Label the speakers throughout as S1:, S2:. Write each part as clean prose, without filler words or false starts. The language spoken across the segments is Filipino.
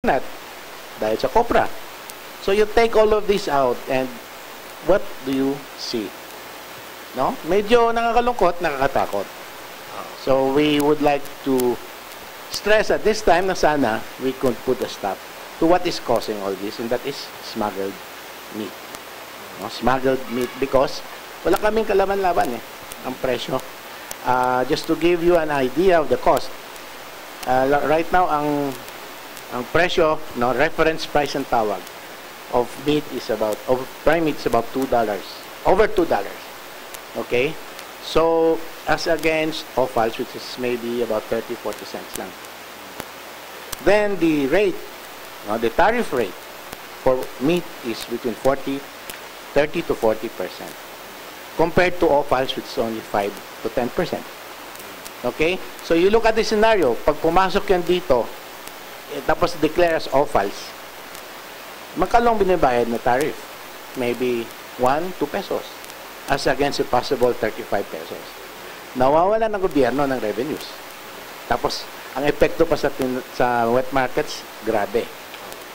S1: not? Dahil sa copra. So you take all of this out and what do you see? No? Medyo nakakalungkot, nakakatakot. So we would like to stress at this time na sana we could put a stop to what is causing all this, and that is smuggled meat. No? Smuggled meat because wala kaming kalaban-laban ang presyo. Just to give you an idea of the cost, right now ang presyo, no, reference price and tawag of meat is about, of prime meat is about $2, over $2. Okay? So, as against offals, which is maybe about 30-40 cents lang. Then the rate, the tariff rate for meat is between 30 to 40%. Compared to offals, which is only 5 to 10%. Okay? So, you look at the scenario, pag pumasok yan dito, tapos declare as offals, magkalong binibayad na tariff? Maybe 1-2 pesos. As against a possible 35 pesos. Nawawala ng gobyerno ng revenues. Tapos, ang epekto pa sa wet markets, grabe.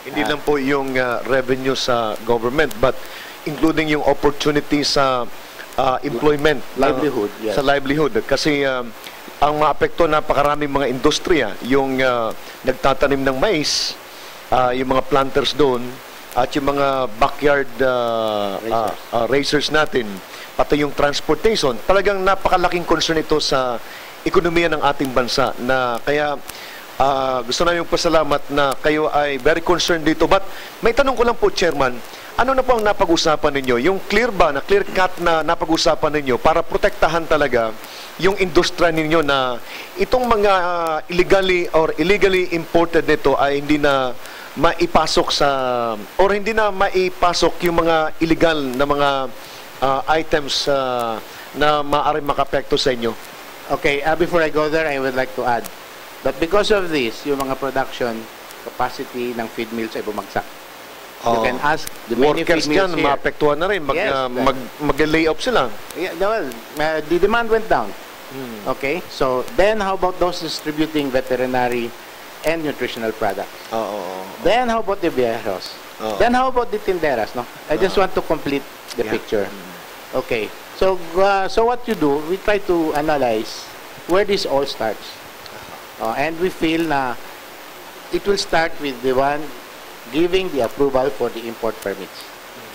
S2: Hindi lang po yung revenue sa government, but including yung opportunity sa employment.
S1: Livelihood, yes.
S2: Sa livelihood. Kasi ang maapekto napakaraming mga industriya, yung nagtatanim ng mais, yung mga planters doon, at yung mga backyard racers natin, pati yung transportation, talagang napakalaking concern ito sa ekonomiya ng ating bansa, na kaya gusto namin pasalamat na kayo ay very concerned dito. But may tanong ko lang po, Chairman, ano na po ang napag-usapan ninyo? Yung clear ba, na clear cut na napag-usapan ninyo para protektahan talaga yung industriya ninyo na itong mga illegally imported nito ay hindi na maipasok sa, or hindi na maipasok yung mga illegal na mga items na maaaring makapekto sa inyo?
S1: Okay, before I go there, I would like to add that because of this, yung mga production capacity ng feed mills ay bumagsak. You can ask the many feed
S2: workers
S1: mills
S2: dyan, maapektuhan na rin. Mag-lay off sila.
S1: Yeah, well, the demand went down. Okay, so then how about those distributing veterinary and nutritional products? Then how about the viajeros? Then how about the tinderas? No, I just want to complete the picture. Okay, so what you do, we try to analyze where this all starts, and we feel na it will start with the one giving the approval for the import permits,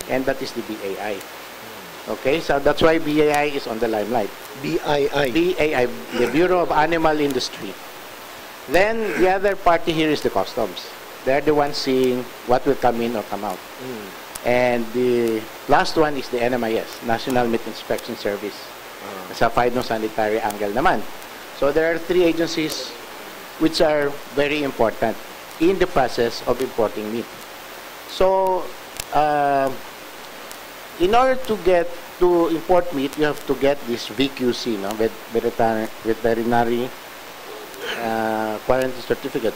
S1: and that is the BAI. Okay, so that's why BAI is on the limelight.
S2: BAI,
S1: the Bureau of Animal Industry. Then the other party here is the customs. They're the ones seeing what will come in or come out. And the last one is the NMIS, National Meat Inspection Service. Sa phytosanitary angle naman. So there are 3 agencies which are very important in the process of importing meat. So, in order to import meat, you have to get this VQC, no? Veterinary Quarantine Certificate.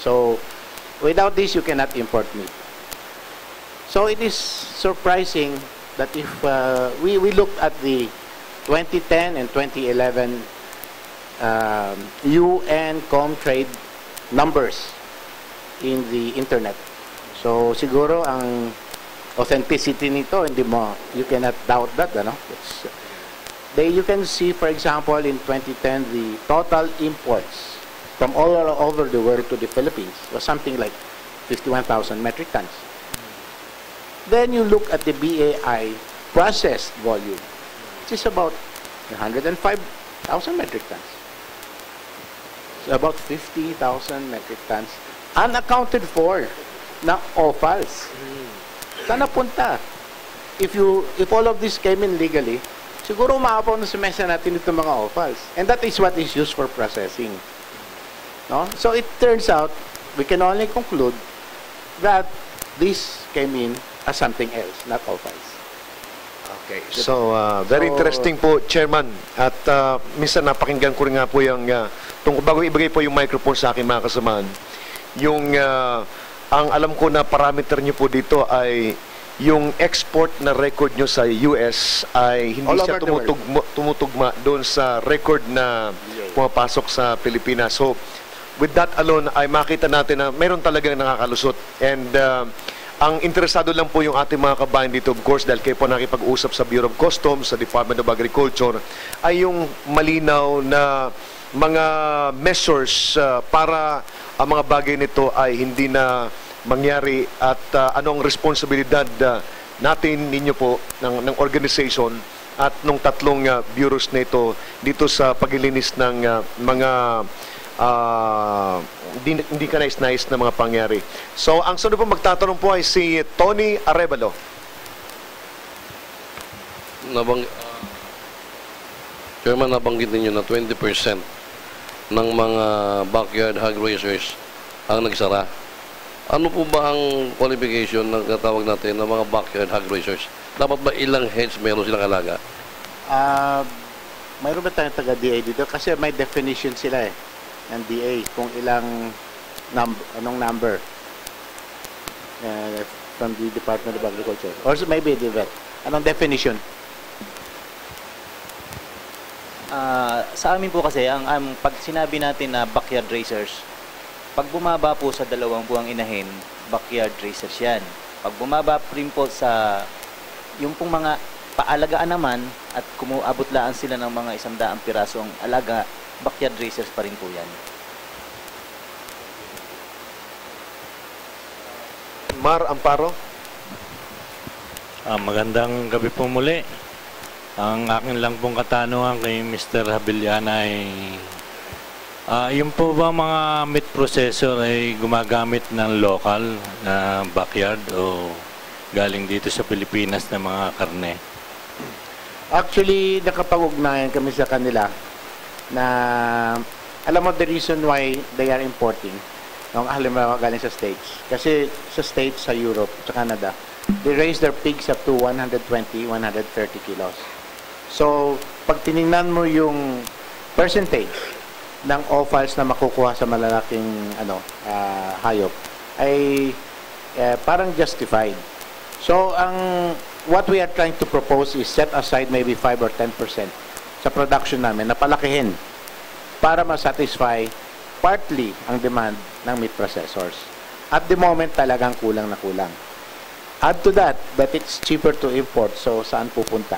S1: So, without this, you cannot import meat. So, it is surprising that if we looked at the 2010 and 2011 UN Comtrade numbers in the internet. So, siguro ang authenticity nito, hindi mo, you cannot doubt that, ano? You can see, for example, in 2010, the total imports from all over the world to the Philippines was something like 51,000 metric tons. Then you look at the BAI processed volume, which is about 105,000 metric tons. So about 50,000 metric tons unaccounted for na offals. Saan napunta? If all of this came in legally, siguro maapaw na sa mesa natin itong mga offals. And that is what is used for processing. No? So it turns out, we can only conclude that this came in as something else, not offals.
S2: Okay. So, very interesting po, Chairman. At minsan napakinggan ko rin nga po yung, bago ibigay po yung microphone sa akin mga kasamahan, yung, ang alam ko na parameter nyo po dito ay yung export na record nyo sa US ay hindi siya tumutugma doon sa record na pumapasok sa Pilipinas. So, with that alone ay makita natin na mayroon talagang nakakalusot. And ang interesado lang po yung ating mga kabayan dito, of course, dahil kayo po nakipag-usap sa Bureau of Customs, sa Department of Agriculture, ay yung malinaw na mga measures para ang mga bagay nito ay hindi na mangyari at anong responsibilidad natin, ninyo po, ng organization at nung tatlong bureaus na ito dito sa paglilinis ng mga hindi ka nais-nais na mga pangyari. So, ang sunod po magtatanong po ay si Tony Arevalo.
S3: Chairman, nabanggit ninyo na 20% ng mga backyard hog raisers ang nagsara. Ano po ba ang qualification ng katawag natin ng mga backyard hog raisers? Dapat ba ilang heads meron silang alaga?
S1: Mayroon ba tayong taga-DA dito? Kasi may definition sila ng DA kung ilang anong number from the Department of Agriculture. Or maybe the vet. Anong definition?
S4: Sa amin po kasi, pag sinabi natin na backyard racers, pag bumaba po sa 2 buwang inahin, backyard racers yan. Pag bumaba rin po sa yung pong mga paalagaan naman at kumuabot laan sila ng mga 100 pirasong alaga, backyard racers pa rin po yan.
S2: Mar Amparo.
S5: Magandang gabi po muli. Ang akin lang pong katanungan kay Mr. Habiliana ay yung po ba mga meat processor ay gumagamit ng local na backyard o galing dito sa Pilipinas na mga karne?
S1: Actually, nakapag-ugnayan kami sa kanila na alam mo the reason why they are importing ng halimbawa galing sa States. Kasi sa States, sa Europe, sa Canada, they raise their pigs up to 120, 130 kilos. So, pag tiningnan mo yung percentage ng offals na makukuha sa malalaking hayop, ay parang justified. So, what we are trying to propose is set aside maybe 5 or 10% sa production namin na palakihin para ma-satisfy partly ang demand ng meat processors. At the moment, talagang kulang na kulang. Add to that it's cheaper to import. So, saan pupunta?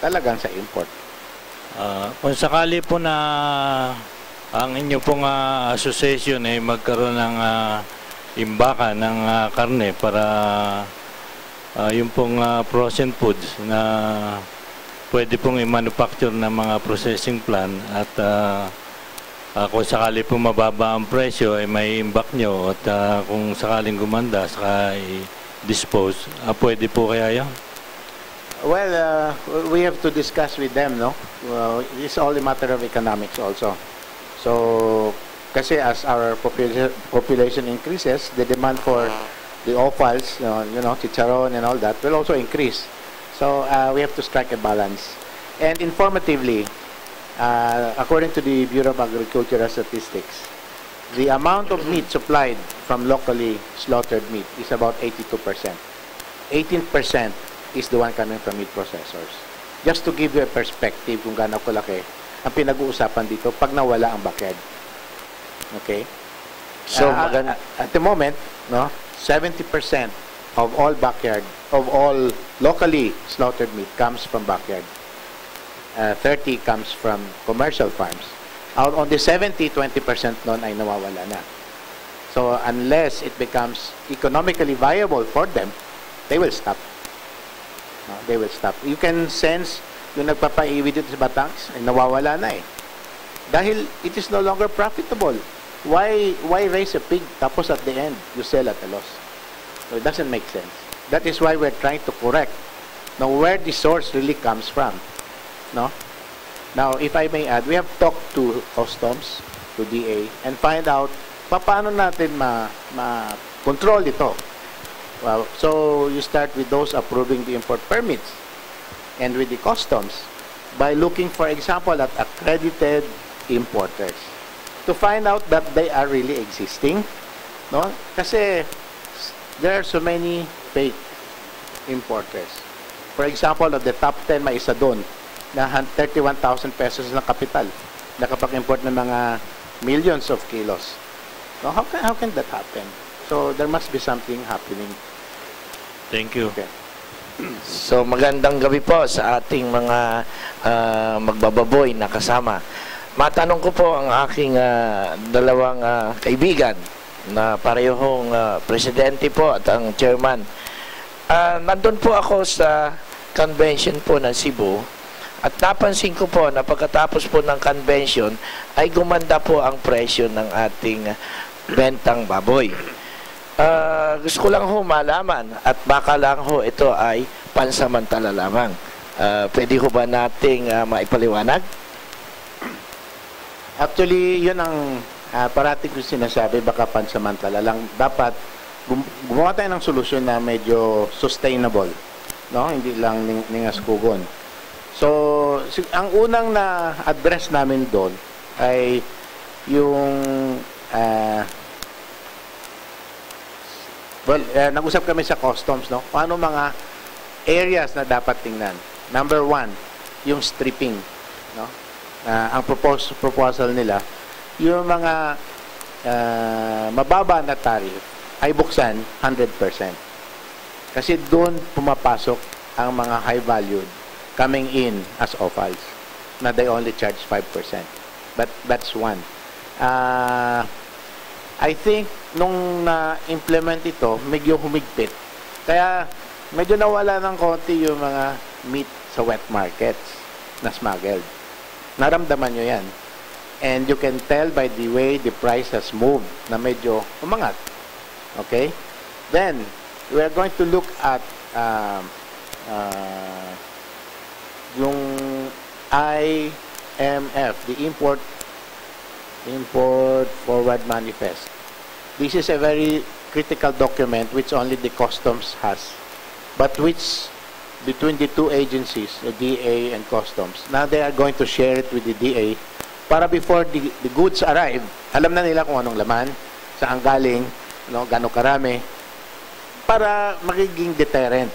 S1: Talagang sa import.
S5: Kung sakali po na ang inyo pong association ay magkaroon ng imbaka ng karne para yung pong frozen foods na pwede pong i-manufacture ng mga processing plant at kung sakali po mababa ang presyo ay may imbak nyo at kung sakaling gumanda saka i-dispose, pwede po kaya yan?
S1: Well, we have to discuss with them, no? It's all a matter of economics also. So, kasi as our population increases, the demand for the offals, chicharon and all that will also increase. So, we have to strike a balance. And informatively, according to the Bureau of Agricultural Statistics, the amount of meat supplied from locally slaughtered meat is about 82%. 18% is the one coming from meat processors. Just to give you a perspective kung gaano kalaki ang pinag-uusapan dito pag nawala ang backyard. Okay?
S2: So,
S1: at the moment, 70% of all locally slaughtered meat comes from backyard. 30 comes from commercial farms. Out on the 70, 20% nun ay nawawala na. So, unless it becomes economically viable for them, they will stop. They will stop. You can sense yung nagpapaiwi dito sa Batangas ay nawawala na dahil it is no longer profitable. Why raise a pig tapos at the end you sell at a loss? So it doesn't make sense. That is why we're trying to correct where the source really comes from. Now, if I may add, we have talked to customs, to DA, and find out paano natin ma-control ito. Well, so you start with those approving the import permits and with the customs by looking, for example, at accredited importers to find out that they are really existing. Kasi there are so many fake importers. For example, of the top 10, may isa doon na 31,000 pesos ng kapital nakapag-import ng mga millions of kilos. No, how can that happen? So there must be something happening.
S5: Thank you.
S1: Okay.
S6: So magandang gabi po sa ating mga magbababoy na kasama. Matanong ko po ang aking dalawang kaibigan na parehong presidente po at ang chairman. Nandun po ako sa convention po ng Cebu at napansin ko po na pagkatapos po ng convention ay gumanda po ang presyo ng ating bentang baboy. Gusto ko lang ho malaman at baka lang ho ito ay pansamantala lamang. Pwede ho ba nating maipaliwanag?
S1: Actually, yun ang parating ko sinasabi, baka pansamantala lang. Dapat gumawa tayo ng solusyon na medyo sustainable, no? Hindi lang ningaskugon. So, ang unang na address namin doon ay yung nag-usap kami sa customs, no? Paano mga areas na dapat tingnan? Number 1, yung stripping, no? Ang proposal nila, yung mga mababa na tariff ay buksan 100%. Kasi doon pumapasok ang mga high valued coming in as offals na they only charge 5%. But that's one. I think nung na-implement ito, medyo humigpit. Kaya medyo nawala ng konti yung mga meat sa wet markets na smuggled. Naramdaman nyo yan. And you can tell by the way the price has moved na medyo umangat. Okay? Then, we are going to look at yung IMF, the Import Forward Manifest. This is a very critical document which only the customs has, but which between the two agencies, the DA and customs, now they are going to share it with the DA para before the goods arrive, alam na nila kung anong laman, saan galing, no, gaano karami, para magiging deterrent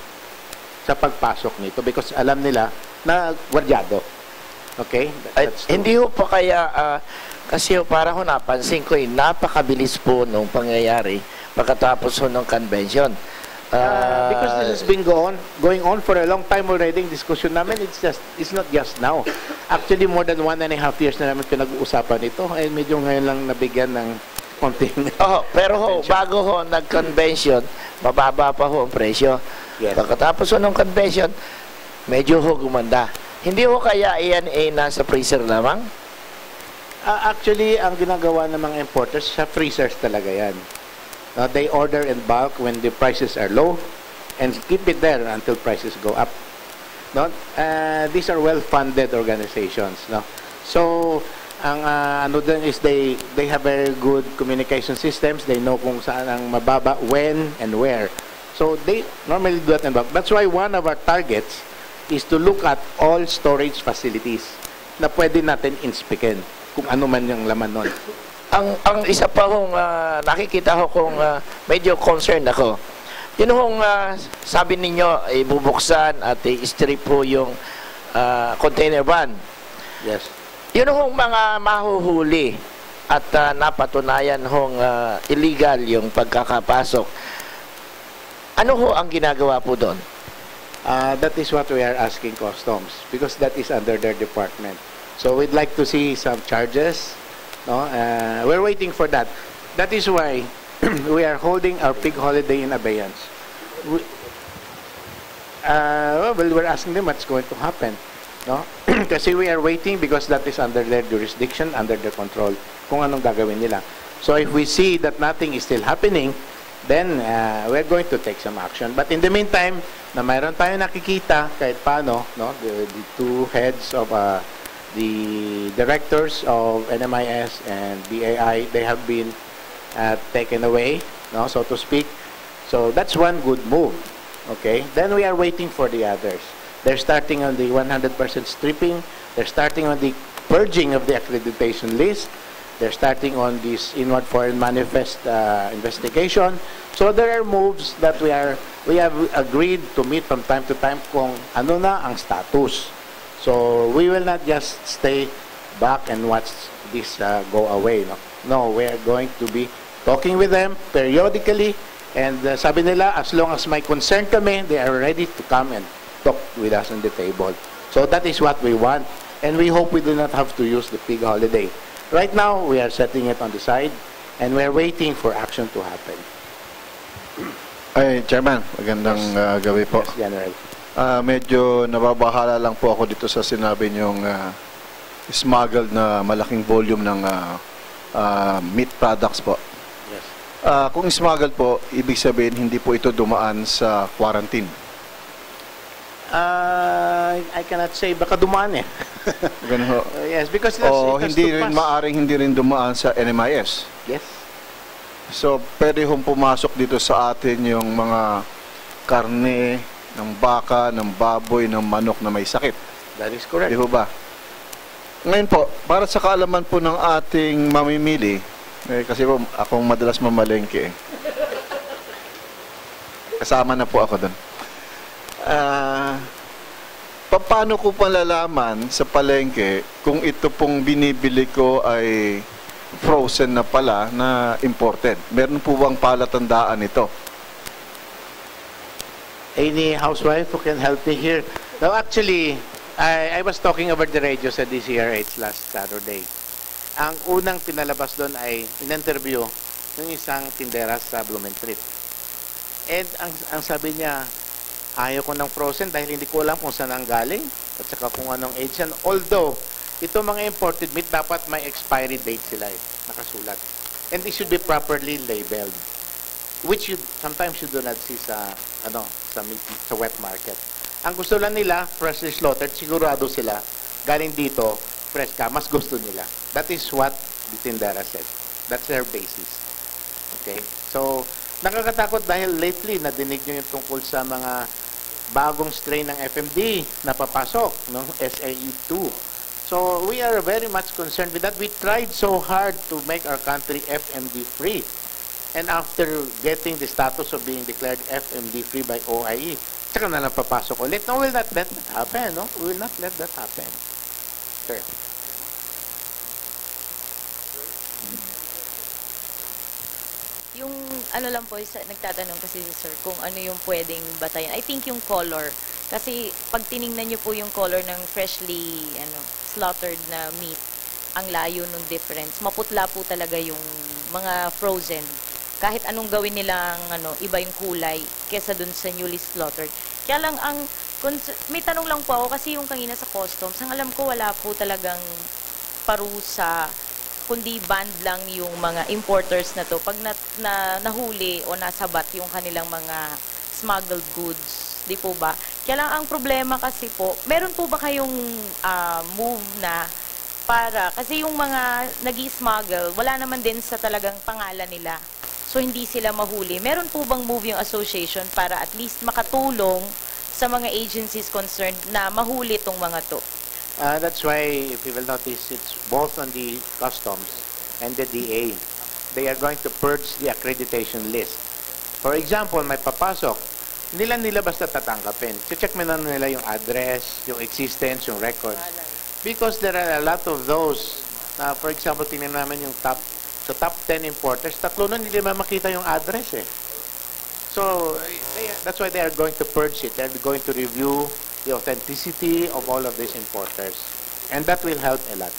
S1: sa pagpasok nito because alam nila na gwardyado. Okay?
S6: Hindi ho pa kaya kasi para ho napansin ko napakabilis po nung pangyayari pagkatapos ho ng convention.
S1: Because this has been going on for a long time already. Yung discussion namin, it's not just now. Actually, more than 1.5 years na namin pinag-uusapan ito. Ay medyo ngayon lang nabigyan ng konting.
S6: Pero ho, bago ho nag-convention, mababa pa ho ang presyo.
S1: Yes.
S6: Pagkatapos ho ng convention, medyo ho gumanda. Hindi ho kaya iyan nasa freezer lamang?
S1: Actually, ang ginagawa ng mga importers, sa freezers talaga yan. They order in bulk when the prices are low and keep it there until prices go up. No? These are well-funded organizations. No? So, ang ano din is they have very good communication systems. They know kung saan ang mababa, when, and where. So, they normally do that in bulk. That's why one of our targets is to look at all storage facilities na pwede natin inspekin kung ano man yung laman nun.
S6: Ang isa pa hong nakikita ko kung medyo concerned ako. Yun hong sabi ninyo ibubuksan at i-strip po yung container van.
S1: Yes.
S6: Yun hong mga mahuhuli at napatunayan hong illegal yung pagkakapasok. Ano ho ang ginagawa po doon?
S1: That is what we are asking customs because that is under their department. So we'd like to see some charges. No, we're waiting for that. That is why we are holding our pig holiday in abeyance. Well, we're asking them what's going to happen. No, kasi we are waiting because that is under their jurisdiction, under their control. Kung anong gagawin nila. So if we see that nothing is still happening, then we're going to take some action. But in the meantime, na mayroon tayo nakikita kahit paano, no, the two heads of the directors of NMIS and BAI, they have been taken away, no, so to speak. So that's one good move. Okay, then we are waiting for the others. They're starting on the 100% stripping. They're starting on the purging of the accreditation list. They're starting on this inward foreign manifest investigation. So there are moves that we have agreed to meet from time to time kung ano na ang status. So we will not just stay back and watch this go away. No, we are going to be talking with them periodically, and sabi nila, as long as may concern kami, they are ready to come and talk with us on the table. So that is what we want, and we hope we do not have to use the pig holiday. Right now, we are setting it on the side, and we are waiting for action to happen.
S7: Ay, Chairman, magandang gabi po.
S1: Yes, General.
S7: Medyo nababahala lang po ako dito sa sinabi niyong smuggled na malaking volume ng meat products po.
S1: Yes.
S7: Kung smuggled po, ibig sabihin hindi po ito dumaan sa quarantine.
S1: I cannot say, baka dumaan eh.
S7: Ganun ho.
S1: Yes, because
S7: O
S1: it has
S7: hindi
S1: to
S7: rin
S1: pass.
S7: hindi rin dumaan sa NMIS.
S1: Yes.
S7: So, pwede hong pumasok dito sa atin yung mga karne ng baka, ng baboy, ng manok na may sakit.
S1: That is correct.
S7: Di ho ba? Ngayon po, para sa kaalaman po ng ating mamimili, kasi po akong madalas mamalengke. Kasama na po ako doon. Paano ko palalaman sa palengke kung ito pong binibili ko ay frozen na pala na imported? Meron po bang palatandaan ito?
S1: Any housewife who can help me here? No, actually, I was talking over the radio sa DCRH last Saturday. Ang unang pinalabas doon ay in-interview ng isang tindera sa Blumentritt. And ang sabi niya, ayaw ko ng frozen dahil hindi ko alam kung saan ang galing at saka kung anong age yan. Although, ito mga imported meat, dapat may expiry date sila nakasulat. And it should be properly labeled, which sometimes you do not see sa wet market. Ang gusto lang nila, freshly slaughtered, sigurado sila, galing dito, fresh ka, mas gusto nila. That is what the tindera said. That's their basis. Okay? So, nakakatakot dahil lately, nadinig nyo yung tungkol sa mga bagong strain ng FMD na papasok, no? SAE2. So, we are very much concerned with that. We tried so hard to make our country FMD-free. And after getting the status of being declared FMD-free by OIE, saka na lang papasok ulit. No, we will not let that happen. No? We will not let that happen. Sure.
S8: Yung ano lang po, nagtatanong kasi si sir kung ano yung pwedeng batayan. I think yung color. Kasi pag tiningnan nyo po yung color ng freshly slaughtered na meat, ang layo ng difference. Maputla po talaga yung mga frozen. Kahit anong gawin nilang iba yung kulay kesa dun sa newly slaughtered. Kaya lang may tanong lang po ako kasi yung kanina sa customs, ang alam ko wala po talagang parusa, kundi banned lang yung mga importers na to pag nahuli o nasabat yung kanilang mga smuggled goods, di po ba? Kaya lang ang problema kasi po, meron po ba kayong move na kasi yung mga nag-smuggle, wala naman din sa talagang pangalan nila. So, hindi sila mahuli. Meron po bang move yung association para at least makatulong sa mga agencies concerned na mahuli tong mga to?
S1: That's why, if you will notice, it's both on the customs and the DA. They are going to purge the accreditation list. For example, may papasok, hindi lang nila basta tatanggapin. Check mo na nila yung address, yung existence, yung records. Because there are a lot of those, for example, tingnan namin yung top 10 importers, tatlo na hindi naman makita yung address eh. So, that's why they are going to purge it. They're going to review the authenticity of all of these importers. And that will help a lot.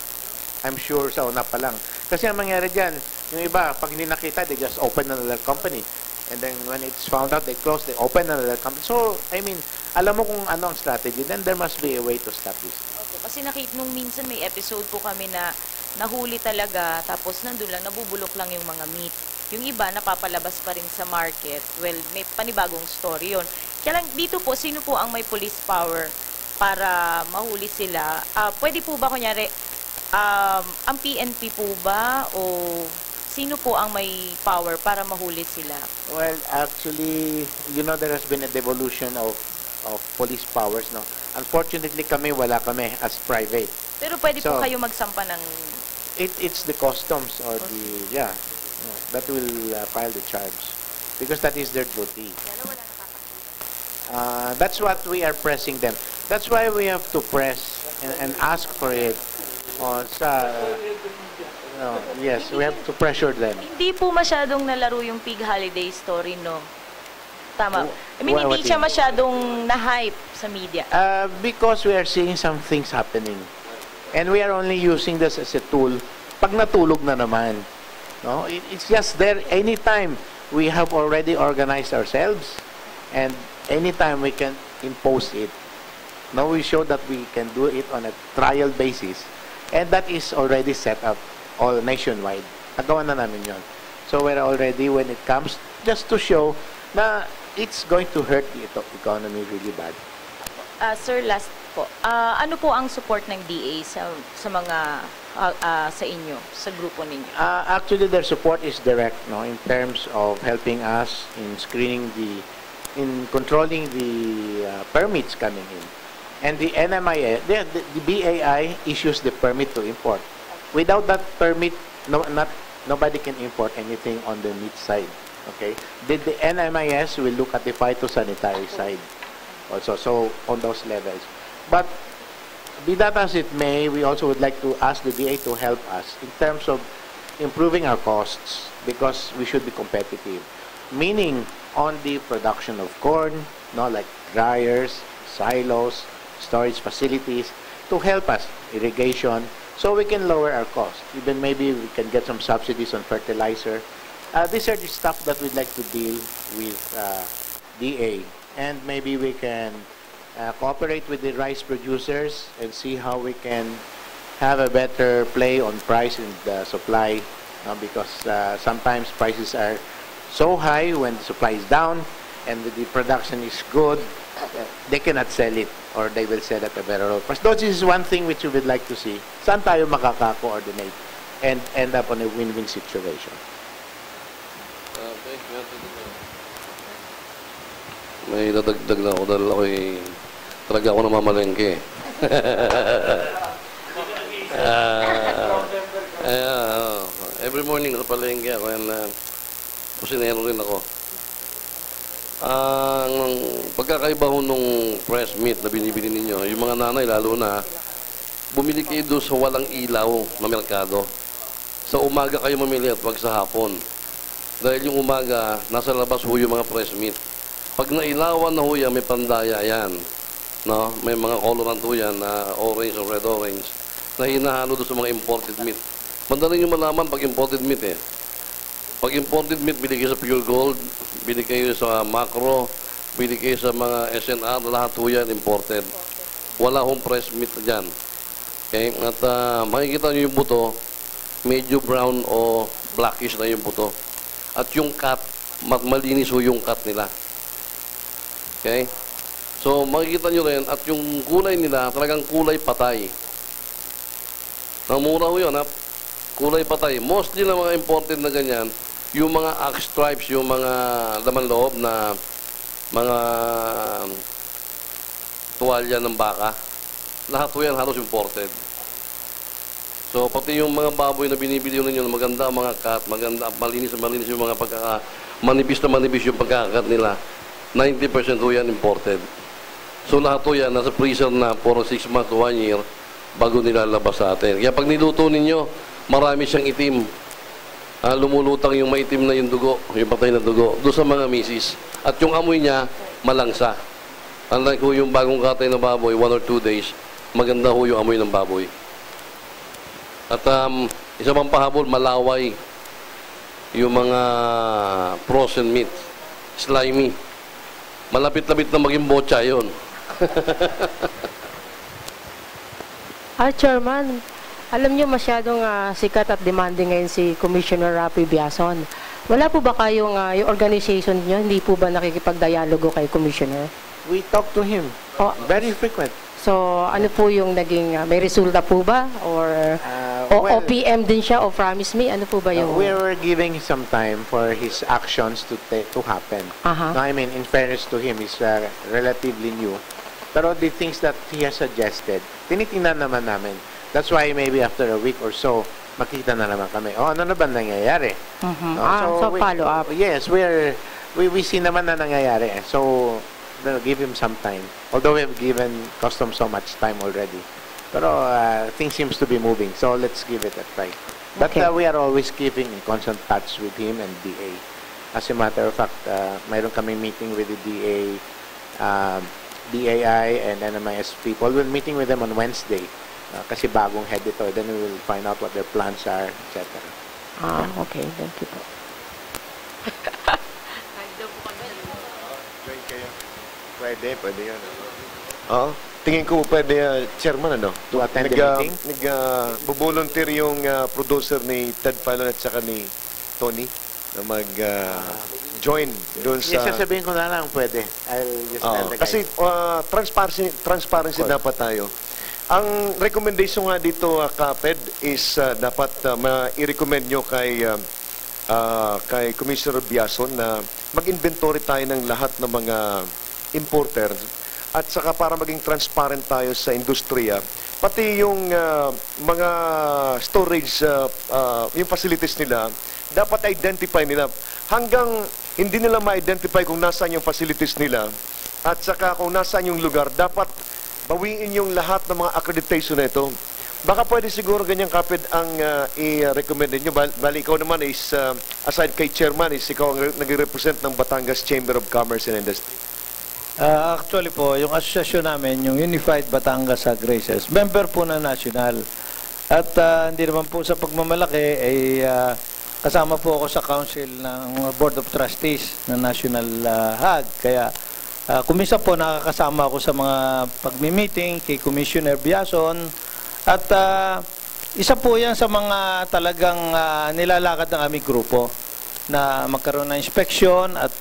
S1: I'm sure sa una pa lang. Kasi ang mangyari dyan, yung iba, pag hindi nakita, they just open another company. And then when it's found out, they close, they open another company. So, I mean, alam mo kung ano ang strategy, then there must be a way to stop this.
S8: Okay. Kasi nung minsan may episode po kami na nahuli talaga, tapos nandun lang, nabubulok lang yung mga meat. Yung iba, napapalabas pa rin sa market. Well, may panibagong story yon. Kaya lang, dito po, sino po ang may police power para mahuli sila? Pwede po ba, kunyari, ang PNP po ba o sino po ang may power para mahuli sila?
S1: Well, actually, there has been a devolution of police powers, no? Unfortunately, wala kami as private.
S8: Pero pwede po kayo magsampa ng...
S1: It's the customs or that will file the charge. Because that is their duty. That's what we are pressing them. That's why we have to press and ask for it. Yes, we have to pressure them.
S8: Hindi po masyadong nalaro yung Pig Holiday story, no? Tama. I mean,
S1: What
S8: hindi siya masyadong na-hype sa media.
S1: Because we are seeing some things happening. And we are only using this as a tool pag natulog na naman. No? It's just there anytime we have already organized ourselves and anytime we can impose it. Now we show that we can do it on a trial basis and that is already set up all nationwide. Nagawa na namin yun. So we're already, when it comes, just to show na it's going to hurt the economy really bad.
S8: Sir, last po. Ano po ang support ng DA sa mga sa inyo, sa grupo ninyo?
S1: Actually, their support is direct, no, in terms of helping us in screening in controlling the permits coming in. And the NMIS, the BAI issues the permit to import. Without that permit, nobody can import anything on the meat side. Okay? The NMIS will look at the phytosanitary side also, so on those levels. But be that as it may, we also would like to ask the DA to help us in terms of improving our costs because we should be competitive. Meaning on the production of corn, no, like dryers, silos, storage facilities, to help us, irrigation, so we can lower our costs. Even maybe we can get some subsidies on fertilizer. These are the stuff that we'd like to deal with DA. And maybe we can cooperate with the rice producers and see how we can have a better play on price and supply, because sometimes prices are so high when the supply is down and the production is good, they cannot sell it or they will sell at a better low price. This is one thing which we would like to see. Saan tayo makaka-coordinate and end up on a win-win situation?
S3: May dadagdag na ako dahil talaga ako namamalengke. Every morning sa palengke ako yan, kusinero rin ako. Ang pagkakaiba ho nung fresh meat na binibili ninyo, yung mga nanay lalo na, bumili kayo doon sa walang ilaw na merkado. Sa umaga kayo mamili at wag sa hapon. Dahil yung umaga, nasa labas ho yung mga fresh meat. Pag nailawan na ho yan, may pandaya yan. No? May mga colorant ho yan na orange or red orange na hinahalo doon sa mga imported meat. Madaling nyo malaman pag imported meat eh. Pag imported meat, bili kayo sa Pure Gold, bili kayo sa Macro, bili kayo sa mga SNR, lahat ho yan imported. Wala hong fresh meat dyan. Okay? At makikita nyo yung buto, medyo brown o blackish na yung buto. At yung cut, malinis ho yung cut nila. Okay? So, makikita nyo rin, at yung kulay nila, talagang kulay patay. Namura ho yun, ha? Kulay patay. Mostly na mga imported na ganyan, yung mga axe stripes, yung mga laman loob na mga tuwalya ng baka, lahat ho yan halos imported. So, pati yung mga baboy na binibili ninyo, maganda ang mga cut, maganda, malinis yung mga manipis na manipis yung pagkakat nila. 90% ho yan imported. So lahat ho yan, nasa freezer na for 6 months to 1 year bago nilalabas sa atin. Kaya pag niluto ninyo, marami siyang itim. Lumulutang yung maitim na yung dugo, yung patay na dugo, doon sa mga misis. At yung amoy niya, malangsa. Unlike ho yung bagong katay na baboy, 1 or 2 days, maganda ho yung amoy ng baboy. At isa pang pahabol, malaway yung mga frozen meat, slimy. Malapit-lapit na maging bocha yun.
S9: Chairman, alam niyo masyadong sikat at demanding ngayon si Commissioner Rafi Biason. Wala po ba kayong yung organization niyo, hindi po ba nakikipag-dialogo kay Commissioner?
S1: We talk to him. Very frequent.
S9: So, ano po yung naging, may resulta po ba? Or
S1: well,
S9: OPM din siya o promise me? Ano po ba yung...
S1: we were giving some time for his actions to happen. No, I mean, in fairness to him, he's relatively new. Pero the things that he has suggested, tinitingnan naman namin. That's why maybe after a week or so, makita na naman kami, ano na ba nangyayari? No?
S9: So follow up.
S1: Yes, we see naman na nangyayari. So, give him some time. Although we have given Customs so much time already. Pero things seems to be moving, so let's give it a try. But
S9: Okay.
S1: we are always keeping in constant touch with him and DA. As a matter of fact, mayroon kaming meeting with the DA, DAI, and NMIS people. We're meeting with them on Wednesday. Kasi bagong head ito. Then we will find out what their plans are, etc.
S9: Okay. Thank you po.
S2: Pwede yan. Oo. Tingin ko pwede, Chairman, ano?
S1: To attend the meeting?
S2: Nag-volunteer yung producer ni Ted Filon at saka ni Tony na mag-join doon sa...
S1: Yes, sasabihin ko na lang, pwede. I'll just tell the guys.
S2: Kasi transparency dapat tayo. Ang recommendation nga dito, Kaped, is dapat i-recommend nyo kay Commissioner Biason na mag-inventory tayo ng lahat ng mga importers at saka para maging transparent tayo sa industriya, pati yung mga storage, yung facilities nila, dapat identify nila. Hanggang hindi nila ma-identify kung nasaan yung facilities nila at saka kung nasaan yung lugar, dapat bawiin yung lahat ng mga accreditation na ito. Baka pwede siguro ganyang, Kapit, ang i-recommend nyo. Bali, ikaw naman is, aside kay Chairman, is ikaw ang nag-represent ng Batangas Chamber of Commerce and Industry.
S10: Actually po, yung asosasyon namin, yung Unified Batangas Ag Racers, member po na national. At hindi naman po sa pagmamalaki, ay kasama po ako sa council ng Board of Trustees ng National HAG. Kaya kumisa po nakakasama ako sa mga pagmi-meeting kay Commissioner Biason. At isa po yan sa mga talagang nilalakad ng aming grupo na magkaroon ng inspection at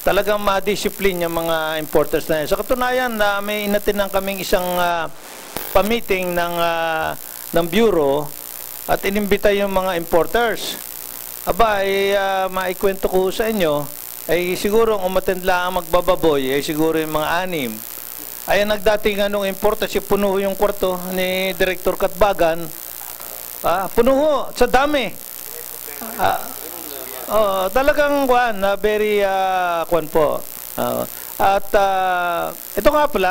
S10: talagang ma-discipline yung mga importers na yan. Sa katunayan, may inatinan kaming isang pa-meeting ng Bureau at inimbita yung mga importers. Aba, maikwento ko sa inyo, ay siguro ang umattend lang ang magbababoy, ay siguro yung mga 6. Ay nagdating anong importer, si puno yung kwarto ni Director Katbagan. Puno sa dami. Talagang very kwan po. At ito nga pala,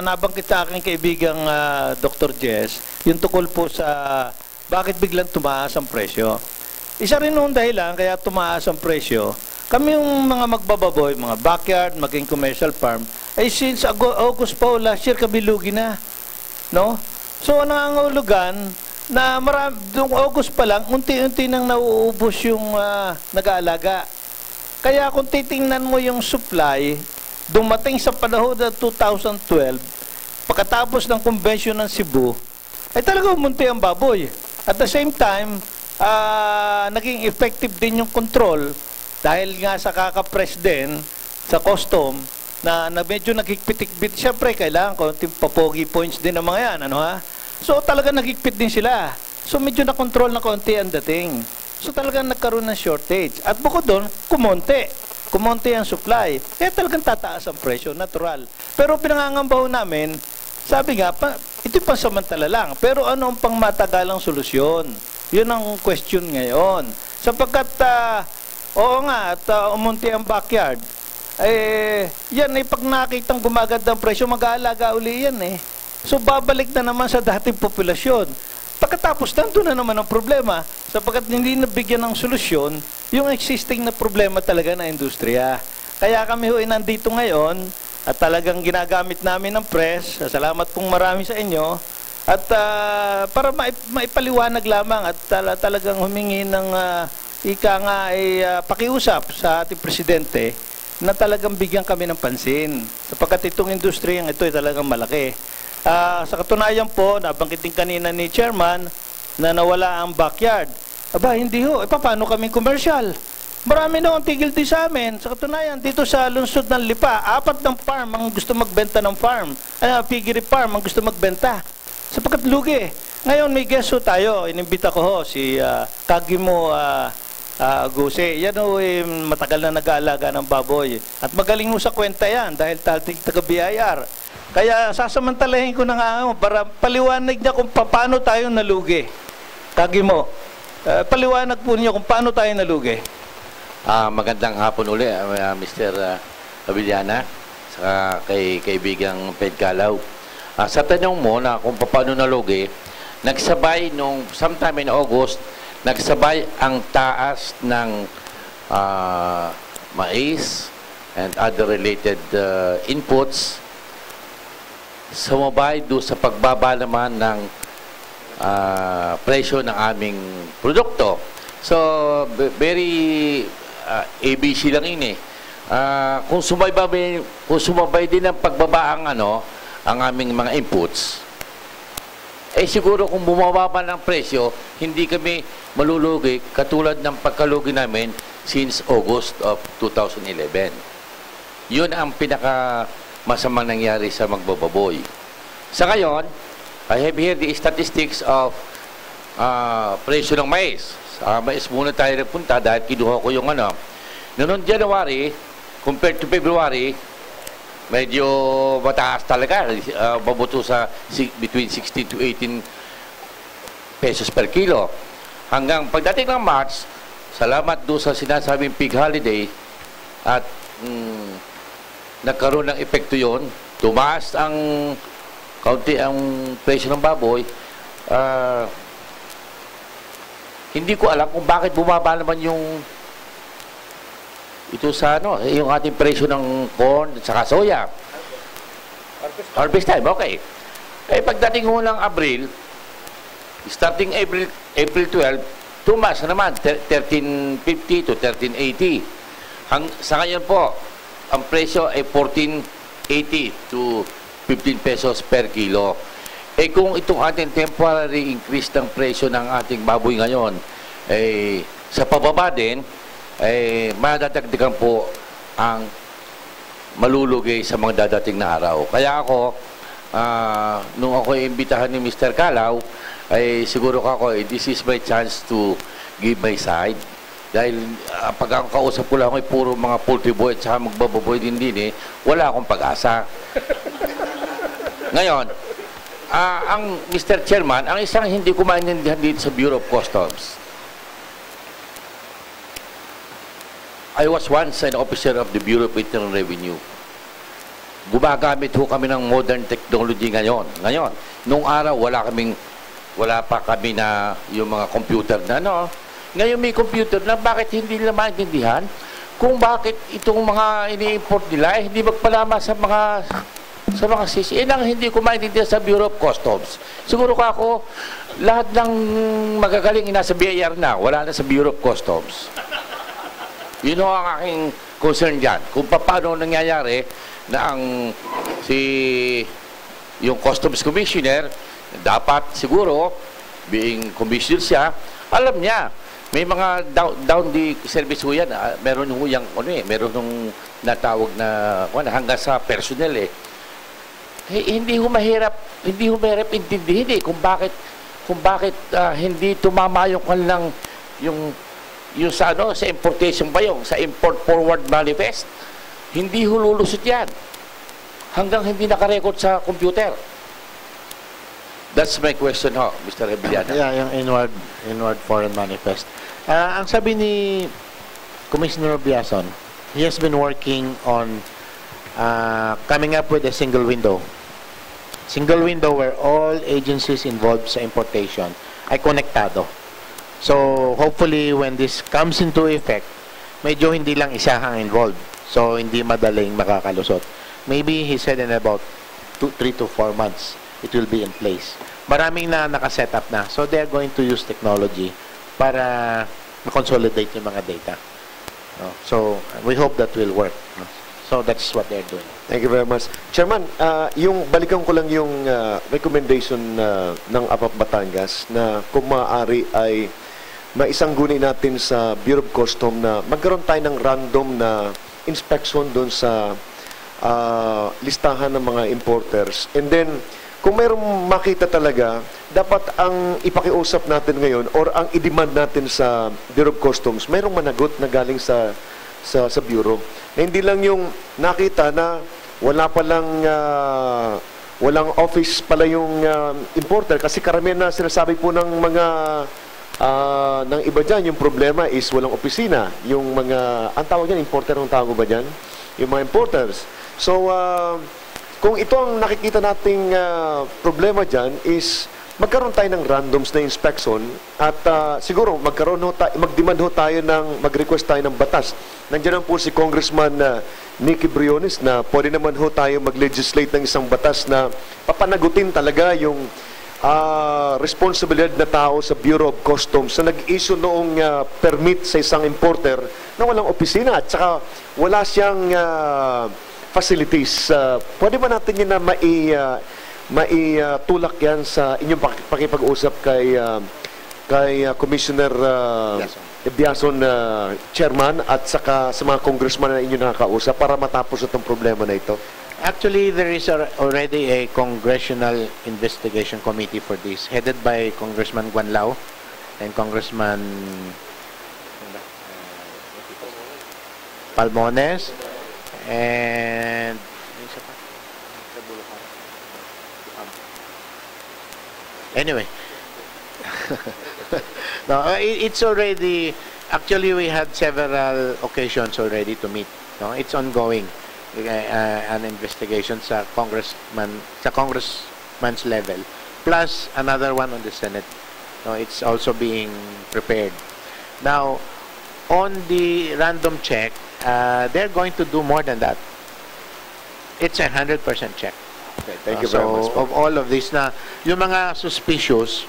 S10: nabanggit sa aking kaibigang Dr. Jess, yung tukol po sa bakit biglang tumaas ang presyo. Isa rin nung dahilan kaya tumaas ang presyo, kami yung mga magbababoy, mga backyard, maging commercial farm, ay since August pa last year, kabilugi na. No? So, nangangahulugan na noong August pa lang, unti-unti nang nauubos yung nag-aalaga. Kaya kung titingnan mo yung supply, dumating sa panahon na 2012, pagkatapos ng convention ng Cebu, ay talaga umunti ang baboy. At the same time, naging effective din yung control dahil nga sa kakapress din sa custom na medyo naghigpit-higpit. Siyempre, kailangan konting papogi points din ng mga yan. Ano ha? So, talaga naghigpit din sila. So, medyo na-control na konti ang dating. So, talagang nagkaroon ng shortage. At bukod doon, kumonte ang supply. Kaya talagang tataas ang presyo, natural. Pero pinangangambaho namin, sabi nga, ito pansamantala lang. Pero ano ang pangmatagalang solusyon? Yun ang question ngayon. Sapagkat, oo nga, at umunti ang backyard, yan pag nakitang gumaganda ang presyo, mag-aalaga uli yan So, babalik na naman sa dating populasyon. Pagkatapos, nandun na naman ang problema sapagkat hindi nabigyan ng solusyon yung existing na problema talaga na industriya. Kaya kami nandito ngayon at talagang ginagamit namin ng press. Salamat pong marami sa inyo. At para maipaliwanag lamang at talagang humingi ng pakiusap sa ating presidente na talagang bigyan kami ng pansin. Sapagkat itong industriyang ito ay talagang malaki. Sa katunayan po, nabanggitin kanina ni Chairman na nawala ang backyard. Aba, hindi ho. Paano kaming commercial? Marami na ang tigil din sa amin. Sa katunayan, dito sa lungsod ng Lipa, 4 ng farm ang gusto magbenta ng farm. Piggery farm ang gusto magbenta. Sapagkat lugi. Ngayon, may guest ho tayo. Inimbita ko si Kagimo Guse. Yan ho, matagal na nag-aalaga ng baboy. At magaling ho sa kwenta yan dahil taga-BIR. Kaya sasamantalahin ko na nga para paliwanag niya kung paano tayo nalugi. Kagimo, paliwanag po niyo kung paano tayo nalugi.
S11: Magandang hapon uli, Mr. Avillana, saka kay kaibigang Ped Calaw. Sa tanong mo na kung paano nalugi, nagsabay nung sometime in August, nagsabay ang taas ng mais and other related inputs, sumabay doon sa pagbaba naman ng presyo ng aming produkto. So, very ABC lang yun eh. Kung sumabay din ang pagbaba ang aming mga inputs, siguro kung bumababa ng presyo, hindi kami malulugi katulad ng pagkalugi namin since August of 2011. Yun ang pinaka masamang nangyari sa magbababoy. Sa ngayon, I have here the statistics of presyo ng mais. Sa mais muna tayo nagpunta dahil kinuha ko yung noong January, compared to February, medyo mataas talaga. Mabuto sa between 16 to 18 pesos per kilo. Hanggang pagdating ng March, salamat doon sa sinasabing pig holiday at nagkaroon ng epekto yon. Tumaas ang kaunti ang presyo ng baboy. Hindi ko alam kung bakit bumaba naman yung ito sa yung ating presyo ng corn at saka soya. Harvest time, okay. Pagdating ho ng Abril, starting April 12, tumaas na naman, 13.50 to 13.80. Sa ngayon po, ang presyo ay 14.80 to 15 pesos per kilo. Kung itong ating temporary increase ng presyo ng ating baboy ngayon, sa pababa din, madadagdagan po ang malulugi sa mga dadating na araw. Kaya ako, nung ako imbitahan ni Mr. Calao, siguro ako, this is my chance to give my side. Dahil pag ang kausap ko lang ay puro mga poultry boy at saka magbababoy din wala akong pag-asa. Ngayon, ang Mr. Chairman, ang isang hindi ko maintindihan dito sa Bureau of Customs, I was once an officer of the Bureau of Internal Revenue. Gumagamit ho kami ng modern technology ngayon. Nung araw, wala pa kami na yung mga computer na Ngayon may computer na, bakit hindi nila maintindihan kung bakit itong mga ini-import nila hindi magpalama sa mga sisi. Ang hindi ko maintindihan sa Bureau of Customs. Siguro ako, lahat ng magagaling nasa BIR na, wala na sa Bureau of Customs. Yun ang aking concern dyan. Kung paano nangyayari na yung Customs Commissioner, dapat siguro, being commissioner siya, alam niya, may mga down the service ho yan. Meron ho yung, meron nung natawag na, hanggang sa personnel hindi ho mahirap intindihin kung bakit hindi tumama yung kanilang yung sa importation ba sa import forward manifest, hindi hululusot yan hanggang hindi nakarecord sa computer. That's my question Mr. Rebillana.
S1: Yeah, yung inward foreign manifest. Ang sabi ni Commissioner Biason, he has been working on coming up with a single window where all agencies involved sa importation ay konektado. So, hopefully, when this comes into effect, medyo hindi lang isa ang involved. So, hindi madaling makakalusot. Maybe, he said in about 3 to 4 months, it will be in place. Maraming na nakaset up na. So, they're going to use technology para ma-consolidate yung mga data. So, we hope that will work. So, that's what they're doing.
S2: Thank you very much. Chairman, balikan ko lang yung recommendation ng APAP Batangas na kung maaari ay maisangguni natin sa Bureau of Customs na magkaroon tayo ng random na inspection doon sa listahan ng mga importers. And then, kung mayroong makita talaga, dapat ang ipakiusap natin ngayon or ang i-demand natin sa Bureau of Customs, mayroong managot na galing sa Bureau. Na hindi lang yung nakita na wala palang walang office pala yung importer kasi karamihan na sinasabi po ng mga ng iba dyan, yung problema is walang opisina. Yung mga, ang tawag dyan, importer, ang tawag ba dyan? Yung mga importers. So, kung ito ang nakikita nating problema dyan is magkaroon tayo ng randoms na inspection at siguro mag-demand ho tayo mag-request tayo ng batas. Nandiyan po si Congressman Nicky Briones na pwede naman ho tayo mag-legislate ng isang batas na papanagutin talaga yung responsibilidad na tao sa Bureau of Customs na nag-issue noong permit sa isang importer na walang opisina at saka wala siyang facilities. Pwede ba natin yun na maitulak yan sa inyong pakipag-usap kay Commissioner Biason, Chairman, at saka sa mga congressman na inyo nakakausap para matapos itong problema na ito?
S1: Actually, there is already a congressional investigation committee for this, headed by Congressman Guan Lao and Congressman Palmones, and anyway, no, it's already, actually we had several occasions already to meet. No, it's ongoing. An investigation sa congressman's level, plus another one on the Senate. No, it's also being prepared. Now, on the random check, they're going to do more than that. It's 100% check.
S2: Okay, thank you very much.
S1: So, of all of this na, yung mga suspicious,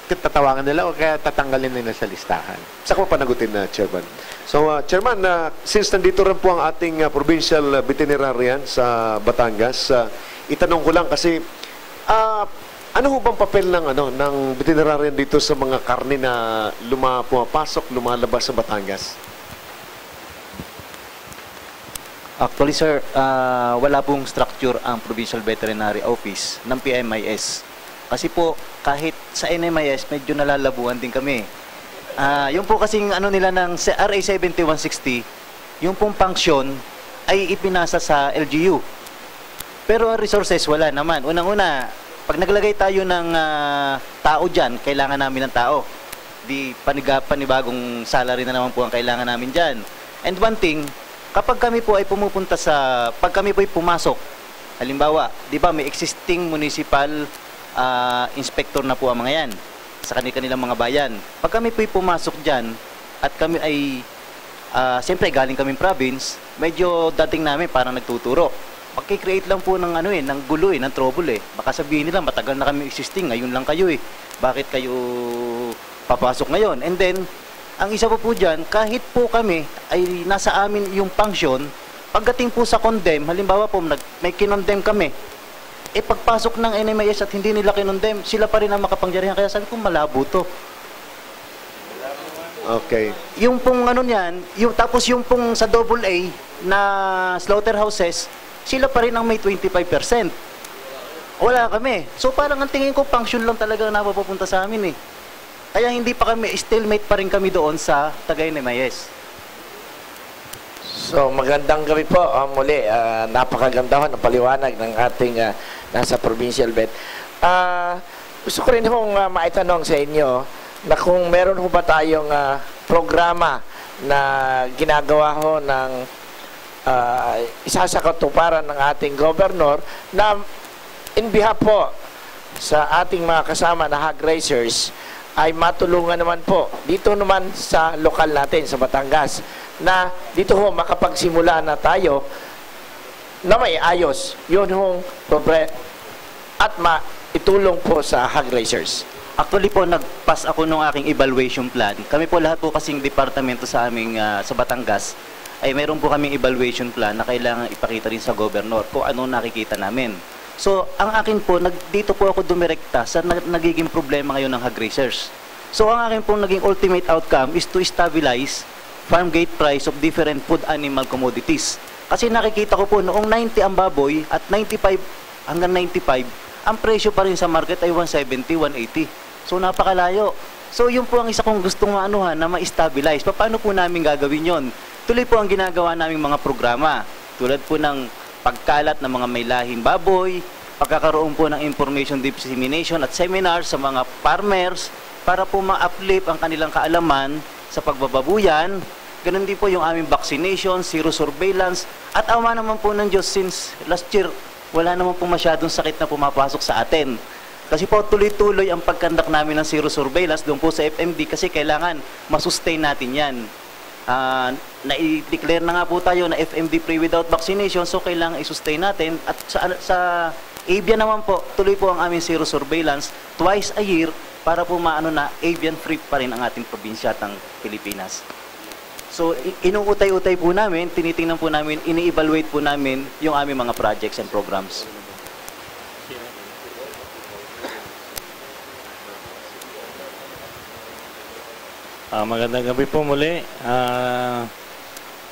S1: tatawagan nila o kaya tatanggalin nila sa listahan.
S2: Saka panagutin na, Chairman. So, Chairman, since nandito rin po ang ating provincial veterinarian sa Batangas, itanong ko lang kasi, ano ho bang papel ng veterinarian dito sa mga karne na pumapasok, lumalabas sa Batangas?
S4: Actually, sir, wala pong structure ang Provincial Veterinary Office ng PMIS. Kasi po, kahit sa NMIS, medyo nalalabuan din kami. Yung po kasing nila ng RA 7160, yung pong function ay ipinasa sa LGU. Pero ang resources, wala naman. Unang-una, pag naglagay tayo ng tao dyan, kailangan namin ng tao. Di panibagong salary na naman po ang kailangan namin dyan. And one thing, kapag kami po ay pumupunta pag kami po ay pumasok, halimbawa, di ba may existing municipal inspector na po ang mga yan sa kanilang mga bayan. Pag kami po'y pumasok dyan at kami ay siyempre galing kaming province, medyo dating namin parang nagtuturo. Magkikreate lang po ng ng gulo ng trouble Baka sabihin nila matagal na kami existing, ngayon lang kayo Bakit kayo papasok ngayon? And then ang isa po dyan, kahit po kami ay nasa amin yung function, pagdating po sa condemn, halimbawa po may kinondemn kami, pagpasok ng NMIS at hindi nila kinondemn, sila pa rin ang makapangyarihan. Kaya sabi ko, malabo to.
S2: Okay.
S4: Yung pong tapos yung pong sa AA na slaughterhouses, sila pa rin ang may 25%. Wala kami. So parang ang tingin ko, function lang talaga na napapunta sa amin Kaya hindi pa kami, stalemate pa rin kami doon sa taga-NMIS.
S6: So, magandang gabi po. Muli, napakaganda ng paliwanag ng ating nasa provincial vet. Gusto ko rin hong maitanong sa inyo na kung meron ho ba tayong programa na ginagawa ho ng isa sa katuparan ng ating governor na in behalf po sa ating mga kasama na hog raisers ay matulungan naman po dito naman sa lokal natin sa Batangas na dito ho makapagsimula na tayo na may ayos yun hong at maitulong po sa hog raisers.
S4: Actually po, nag-pass ako nung aking evaluation plan. Kami po lahat po kasing departamento sa aming sa Batangas ay meron po kaming evaluation plan na kailangan ipakita rin sa governor kung ano nakikita namin. So, ang akin po, dito po ako dumirekta sa nagiging problema ngayon ng hog raisers. So, ang akin po naging ultimate outcome is to stabilize farm gate price of different food animal commodities. Kasi nakikita ko po noong 90 ang baboy at 95 hanggang 95, ang presyo pa rin sa market ay 170, 180. So napakalayo. So yun po ang isa kong gustong maanuhan na ma-stabilize. Paano po namin gagawin yon? Tuloy po ang ginagawa naming mga programa. Tulad po ng pagkalat ng mga may lahing baboy, pagkakaroon po ng information dissemination at seminars sa mga farmers para po ma-uplift ang kanilang kaalaman sa pagbababuyan. Ganun din po yung aming vaccination, zero surveillance, at awa naman po ng Diyos since last year, wala naman po masyadong sakit na pumapasok sa atin. Kasi po tuloy-tuloy ang pagkandak namin ng zero surveillance doon po sa FMD kasi kailangan masustain natin yan. Na-declare na nga po tayo na FMD free without vaccination, so kailangan i-sustain natin. At sa avian naman po, tuloy po ang aming zero surveillance twice a year para po maano na avian free pa rin ang ating probinsya ng Pilipinas. So, inuutay-utay po namin, tinitingnan po namin, ini-evaluate po namin yung aming mga projects and programs.
S5: Magandang gabi po muli.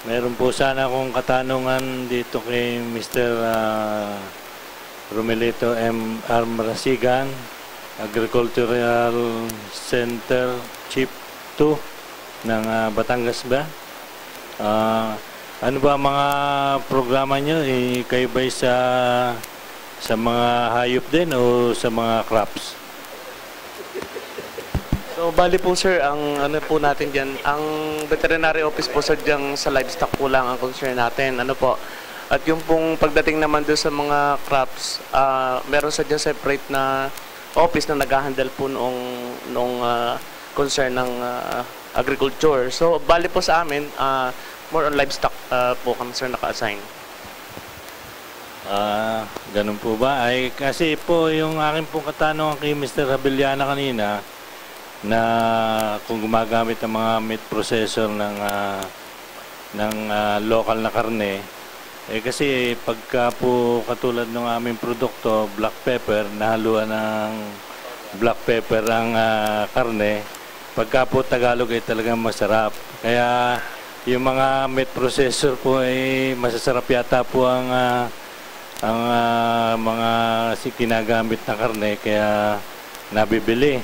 S5: Meron po sana akong katanungan dito kay Mr. Romelito M. R. Marasigan, Agricultural Center Chief 2 ng Batangas ba? Ano ba mga programa nyo? Kayo ba sa mga hayop din o sa mga crops?
S12: So, bali po sir, ang ano po natin dyan, ang veterinary office po sir dyan sa livestock po lang ang concern natin. Ano po? At yung pong pagdating naman doon sa mga crops, meron sa dyan separate na office na nag-handle po noong concern ng agriculture. So, bali po sa amin, more on livestock po kami sir naka-assign.
S5: Ganun po ba? Ay, kasi po yung aking pong katanungan kay Mr. Habeliana kanina, na kung gumagamit ng mga meat processor ng local na karne, kasi pagka po katulad ng aming produkto, black pepper, nahaluan ng black pepper ang karne, pagka po Tagalog ay talagang masarap. Kaya yung mga meat processor po ay masasarap yata po ang mga kinagamit na karne, kaya nabibili.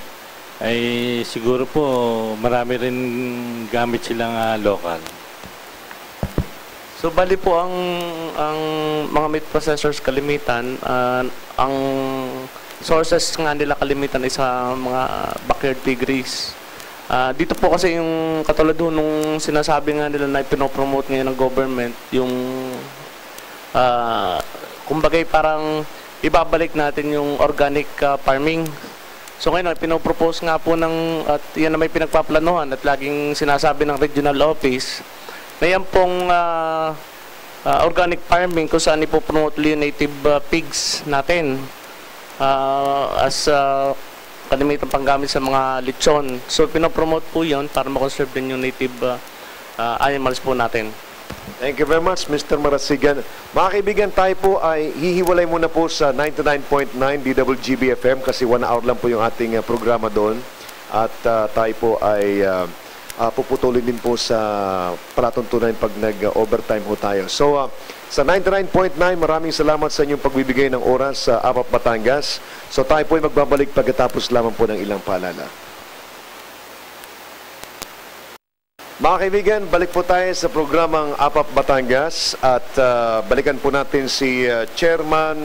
S5: Ay siguro po marami rin gamit silang local.
S12: So bali po ang mga meat processors kalimitan, ang sources nga nila kalimitan ay sa mga backyard piggeries. Dito po kasi yung katulad nung sinasabi nga nila na ipinopromote ngayon ng government, yung kumbagay parang ibabalik natin yung organic farming. So ngayon, pinopropose nga po at yan na may pinagpaplanuhan at laging sinasabi ng regional office na yan pong organic farming kung saan ipopromote yung native pigs natin as kalimitang panggamit sa mga lechon. So pinopromote po yun para makonserve din yung native animals po natin.
S2: Thank you very much, Mr. Marasigan. Mga kaibigan, tayo po ay hihiwalay muna po sa 99.9 DWGB FM kasi 1 hour lang po yung ating programa doon. At tayo po ay puputulin din po sa palatuntunan pag nag-overtime ho tayo. So, sa 99.9, maraming salamat sa inyong pagbibigay ng oras sa APAP Batangas. So, tayo po ay magbabalik pagkatapos lamang po ng ilang paalala. Mga kaibigan, balik po tayo sa programang APAP Batangas at balikan po natin si Chairman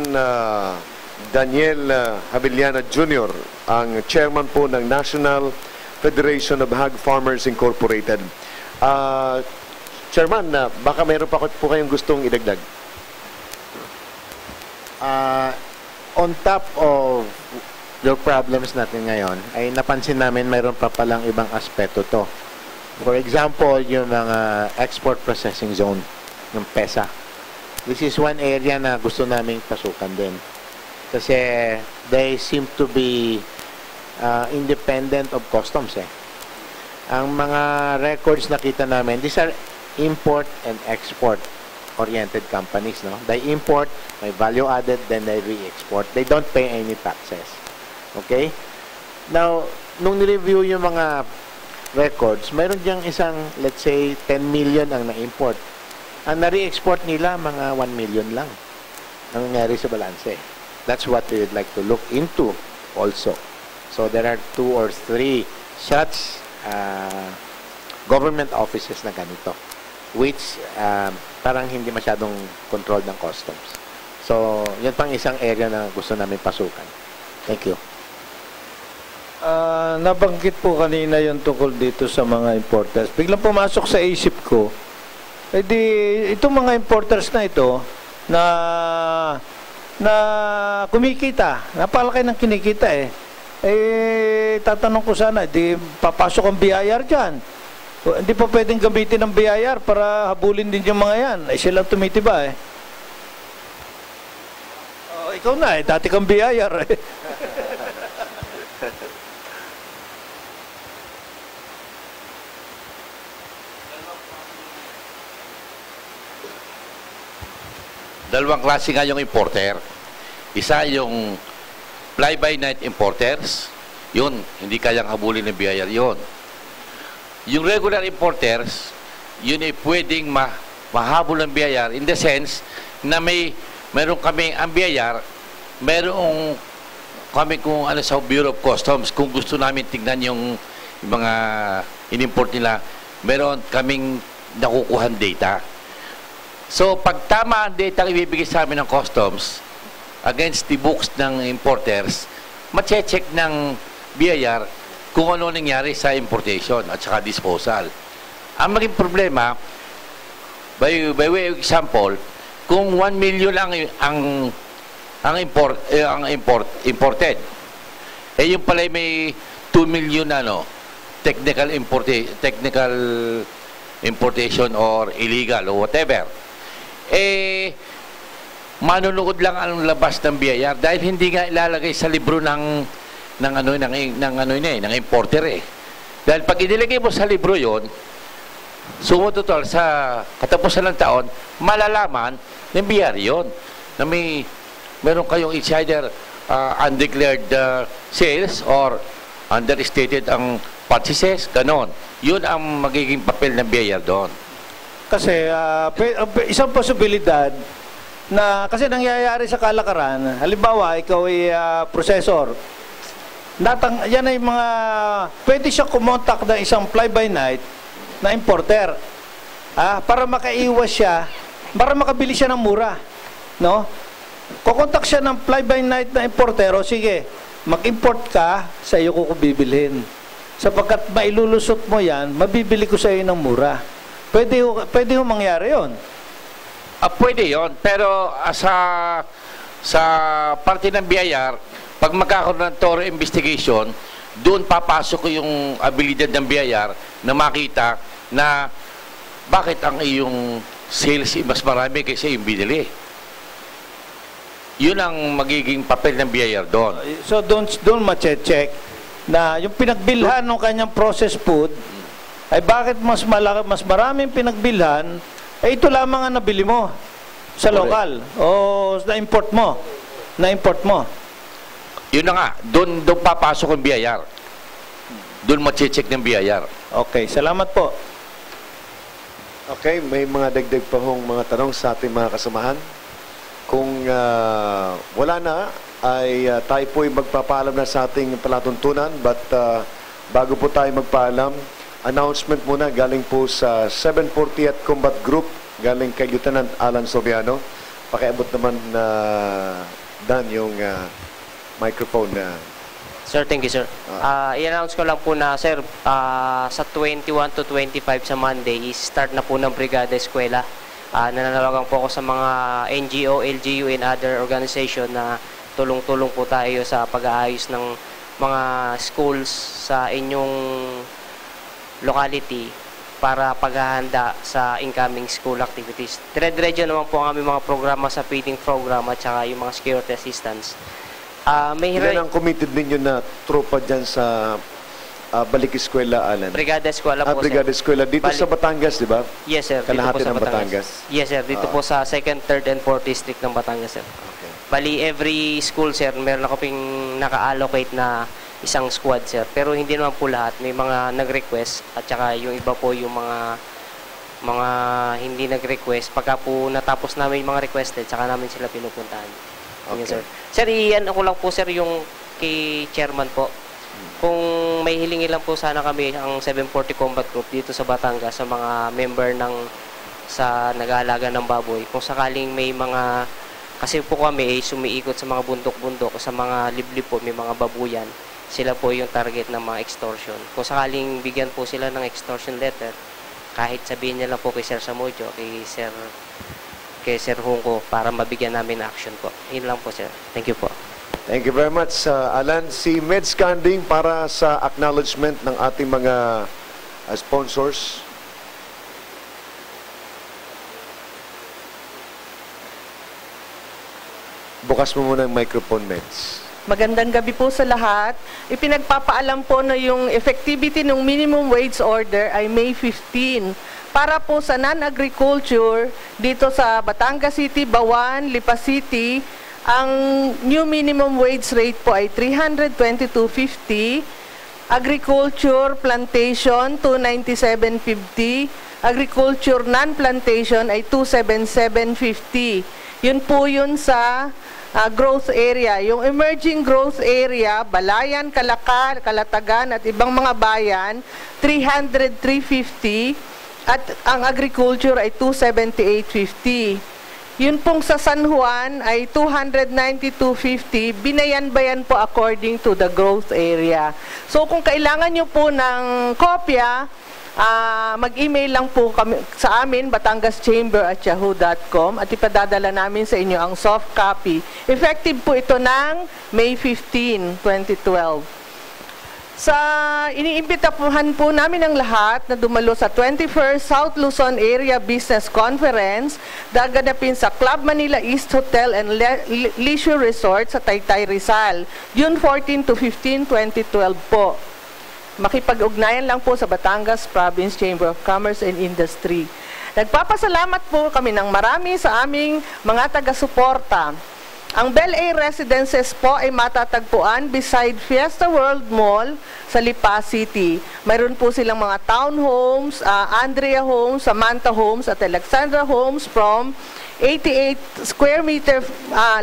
S2: Daniel Habeliana Jr., ang chairman po ng National Federation of Hog Farmers Incorporated. Chairman, baka mayroon pa po kayong gustong idagdag?
S1: On top of your problems natin ngayon, ay napansin namin mayroon pa palang ibang aspeto to. For example, yung mga export processing zone, yung PESA. This is one area na gusto naming pasukan din. Kasi they seem to be independent of customs eh. Ang mga records nakita namin, these are import and export oriented companies, no? They import, may value added, then they re-export. They don't pay any taxes. Okay? Now, nung nireview yung mga records, mayroon diyang isang, let's say, 10 million ang na-import. Ang na-re-export nila, mga 1 million lang ang nangyari sa balanse. That's what we would like to look into also. So, there are 2 or 3 such government offices na ganito, which parang hindi masyadong control ng customs. So, yun pang isang area na gusto namin pasukan. Thank you.
S10: Nabanggit po kanina yung tungkol dito sa mga importers. Biglang pumasok sa isip ko, itong mga importers na ito na na kumikita. Napalaki ng kinikita eh. Tatanong ko sana, di papasok ang BIR dyan. Hindi pa pwedeng gamitin ng BIR para habulin din yung mga yan. Silang tumitiba eh. Ikaw na eh, dati kang BIR eh.
S11: Dalawang klase nga yung importer. Isa yung fly-by-night importers. Yun, hindi kayang habulin ng BIR yun. Yung regular importers, yun ay pwedeng mahabol ng BIR in the sense na meron kami ang BIR, meron kami kung ano sa Bureau of Customs, kung gusto namin tignan yung mga in-import nila, meron kaming nakukuhan data. So, pag tama ang data ang ibibigay sa amin ng customs against the books ng importers, mache-check ng BIR kung ano nangyari sa importation at saka disposal. Ang maging problema, by way of example, kung 1 million imported, yung pala may 2 million technical importation or illegal or whatever. Manunood lang ang labas ng BIR dahil hindi nga ilalagay sa libro ng importer eh. Dahil pag inilagay mo sa libro yon, sumututol sa katapusan ng taon, malalaman ng BIR yon na meron kayong it's either undeclared sales or understated ang purchases, ganon. Yun ang magiging papel ng BIR doon.
S10: Kasi isang posibilidad na kasi nangyayari sa kalakaran, halimbawa ikaw ay processor, yan ay mga pwede siya kumontak ng isang fly-by-night na importer para makaiwas siya, para makabili siya ng mura, no? Kukontak siya ng fly-by-night na importer, o sige, mag-import ka, sa iyo ko bibilhin, sapagkat mailulusot mo yan, mabibili ko sa iyo ng mura. Pwede ho mangyari yon.
S11: Pwede yon, pero sa parte ng BIR, pag magkakaroon ng thorough investigation, doon papasok yung abilidad ng BIR na makita na bakit ang iyong sales mas marami kaysa yung binili. Yun ang magiging papel ng BIR doon.
S10: So doon ma-check na yung pinagbilhan ng kanyang processed food ay bakit mas maraming pinagbilhan, ito lamang ang nabili mo sa lokal o na-import mo.
S11: Yun na nga, doon papasok ang BIR. Doon ma-check ng BIR.
S10: Okay, salamat po.
S2: Okay, may mga dagdag pa hong mga tanong sa ating mga kasamahan. Kung wala na, ay tayo po'y magpapaalam na sa ating palatuntunan. But bago po tayo magpaalam, announcement muna galing po sa 740th Combat Group, galing kay Lieutenant Alan Soriano. Pakiabot naman Dan yung microphone na.
S13: Sir, thank you, sir. I-announce ko lang po na, sir, sa 21 to 25 sa Monday, start na po ng Brigada Eskwela. Nananawagan po ako sa mga NGO, LGU, and other organization na tulong-tulong po tayo sa pag-aayos ng mga schools sa inyong locality para paghahanda sa incoming school activities. Dire-diretso naman po ang aming mga programa sa feeding program at saka yung mga security assistance.
S2: Ilan ang committed ninyo na tropa dyan sa Balik Eskwela, Alan?
S13: Brigada Eskwela po,
S2: Brigada Eskwela. Dito sa Batangas, di ba?
S13: Yes, sir.
S2: Kalahati
S13: dito po sa
S2: ng Batangas.
S13: Yes, sir. Dito po sa 2nd, 3rd, and 4th District ng Batangas, sir.
S2: Okay.
S13: Bali, every school, sir, meron ako ping naka-allocate na isang squad, sir. Pero hindi naman po lahat. May mga nag-request at saka yung iba po yung mga hindi nag-request. Pagka po natapos namin yung mga requested, saka namin sila pinupuntahan. Okay. Yes, sir. Sir, iyan ako lang po, sir, yung kay chairman po. Kung may hilingin lang po sana kami ang 740 Combat Group dito sa Batangas sa mga member sa nag-aalaga ng baboy. Kung sakaling may mga, kasi po kami ay sumiikot sa mga bundok-bundok, sa mga liblib po, may mga babuyan. Sila po yung target ng mga extortion. Kung sakaling bigyan po sila ng extortion letter, kahit sabihin niya lang po kay Sir Samudio, kay Sir kay Sir Hungko para mabigyan namin ng action po. Yun lang po, sir. Thank you po.
S2: Thank you very much, Alan. Si Med Scanding para sa acknowledgement ng ating mga sponsors. Bukas mo muna ang microphone, Meds.
S14: Magandang gabi po sa lahat. Ipinagpapaalam po na yung effectivity ng minimum wage order ay May 15. Para po sa non-agriculture, dito sa Batangas City, Bawan, Lipa City, ang new minimum wage rate po ay 322.50. Agriculture, plantation, 297.50. Agriculture, non-plantation ay 277.50. Yun po yun sa growth area. Yung emerging growth area, Balayan, Kalakal, Kalatagan at ibang mga bayan, 300-350 at ang agriculture ay 278.50. Yun pong sa San Juan ay 292.50, binayan-bayan po according to the growth area. So kung kailangan nyo po ng kopya, mag-email lang po kami sa amin, batangaschamber@yahoo.com, at ipadadala namin sa inyo ang soft copy. Effective po ito ng May 15, 2012. Iniimbitahan po namin ang lahat na dumalo sa 21st South Luzon Area Business Conference, daganapin sa Club Manila East Hotel and Leisure Resort sa Taytay, Rizal, June 14 to 15, 2012 po. Makipag-ugnayan lang po sa Batangas Province Chamber of Commerce and Industry. Nagpapasalamat po kami ng marami sa aming mga taga-suporta. Ang Bel Air Residences po ay matatagpuan beside Fiesta World Mall sa Lipa City. Mayroon po silang mga townhomes, Andrea Homes, Samantha Homes at Alexandra Homes from 88 square meter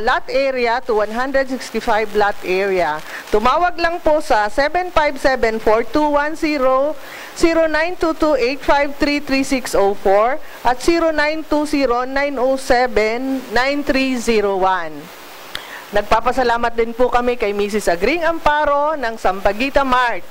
S14: lot area to 165 lot area. Tumawag lang po sa 757-4210, 0922-853-3604 at 0920-907-9301. Nagpapasalamat din po kami kay Mrs. Agring Amparo ng Sampaguita Mart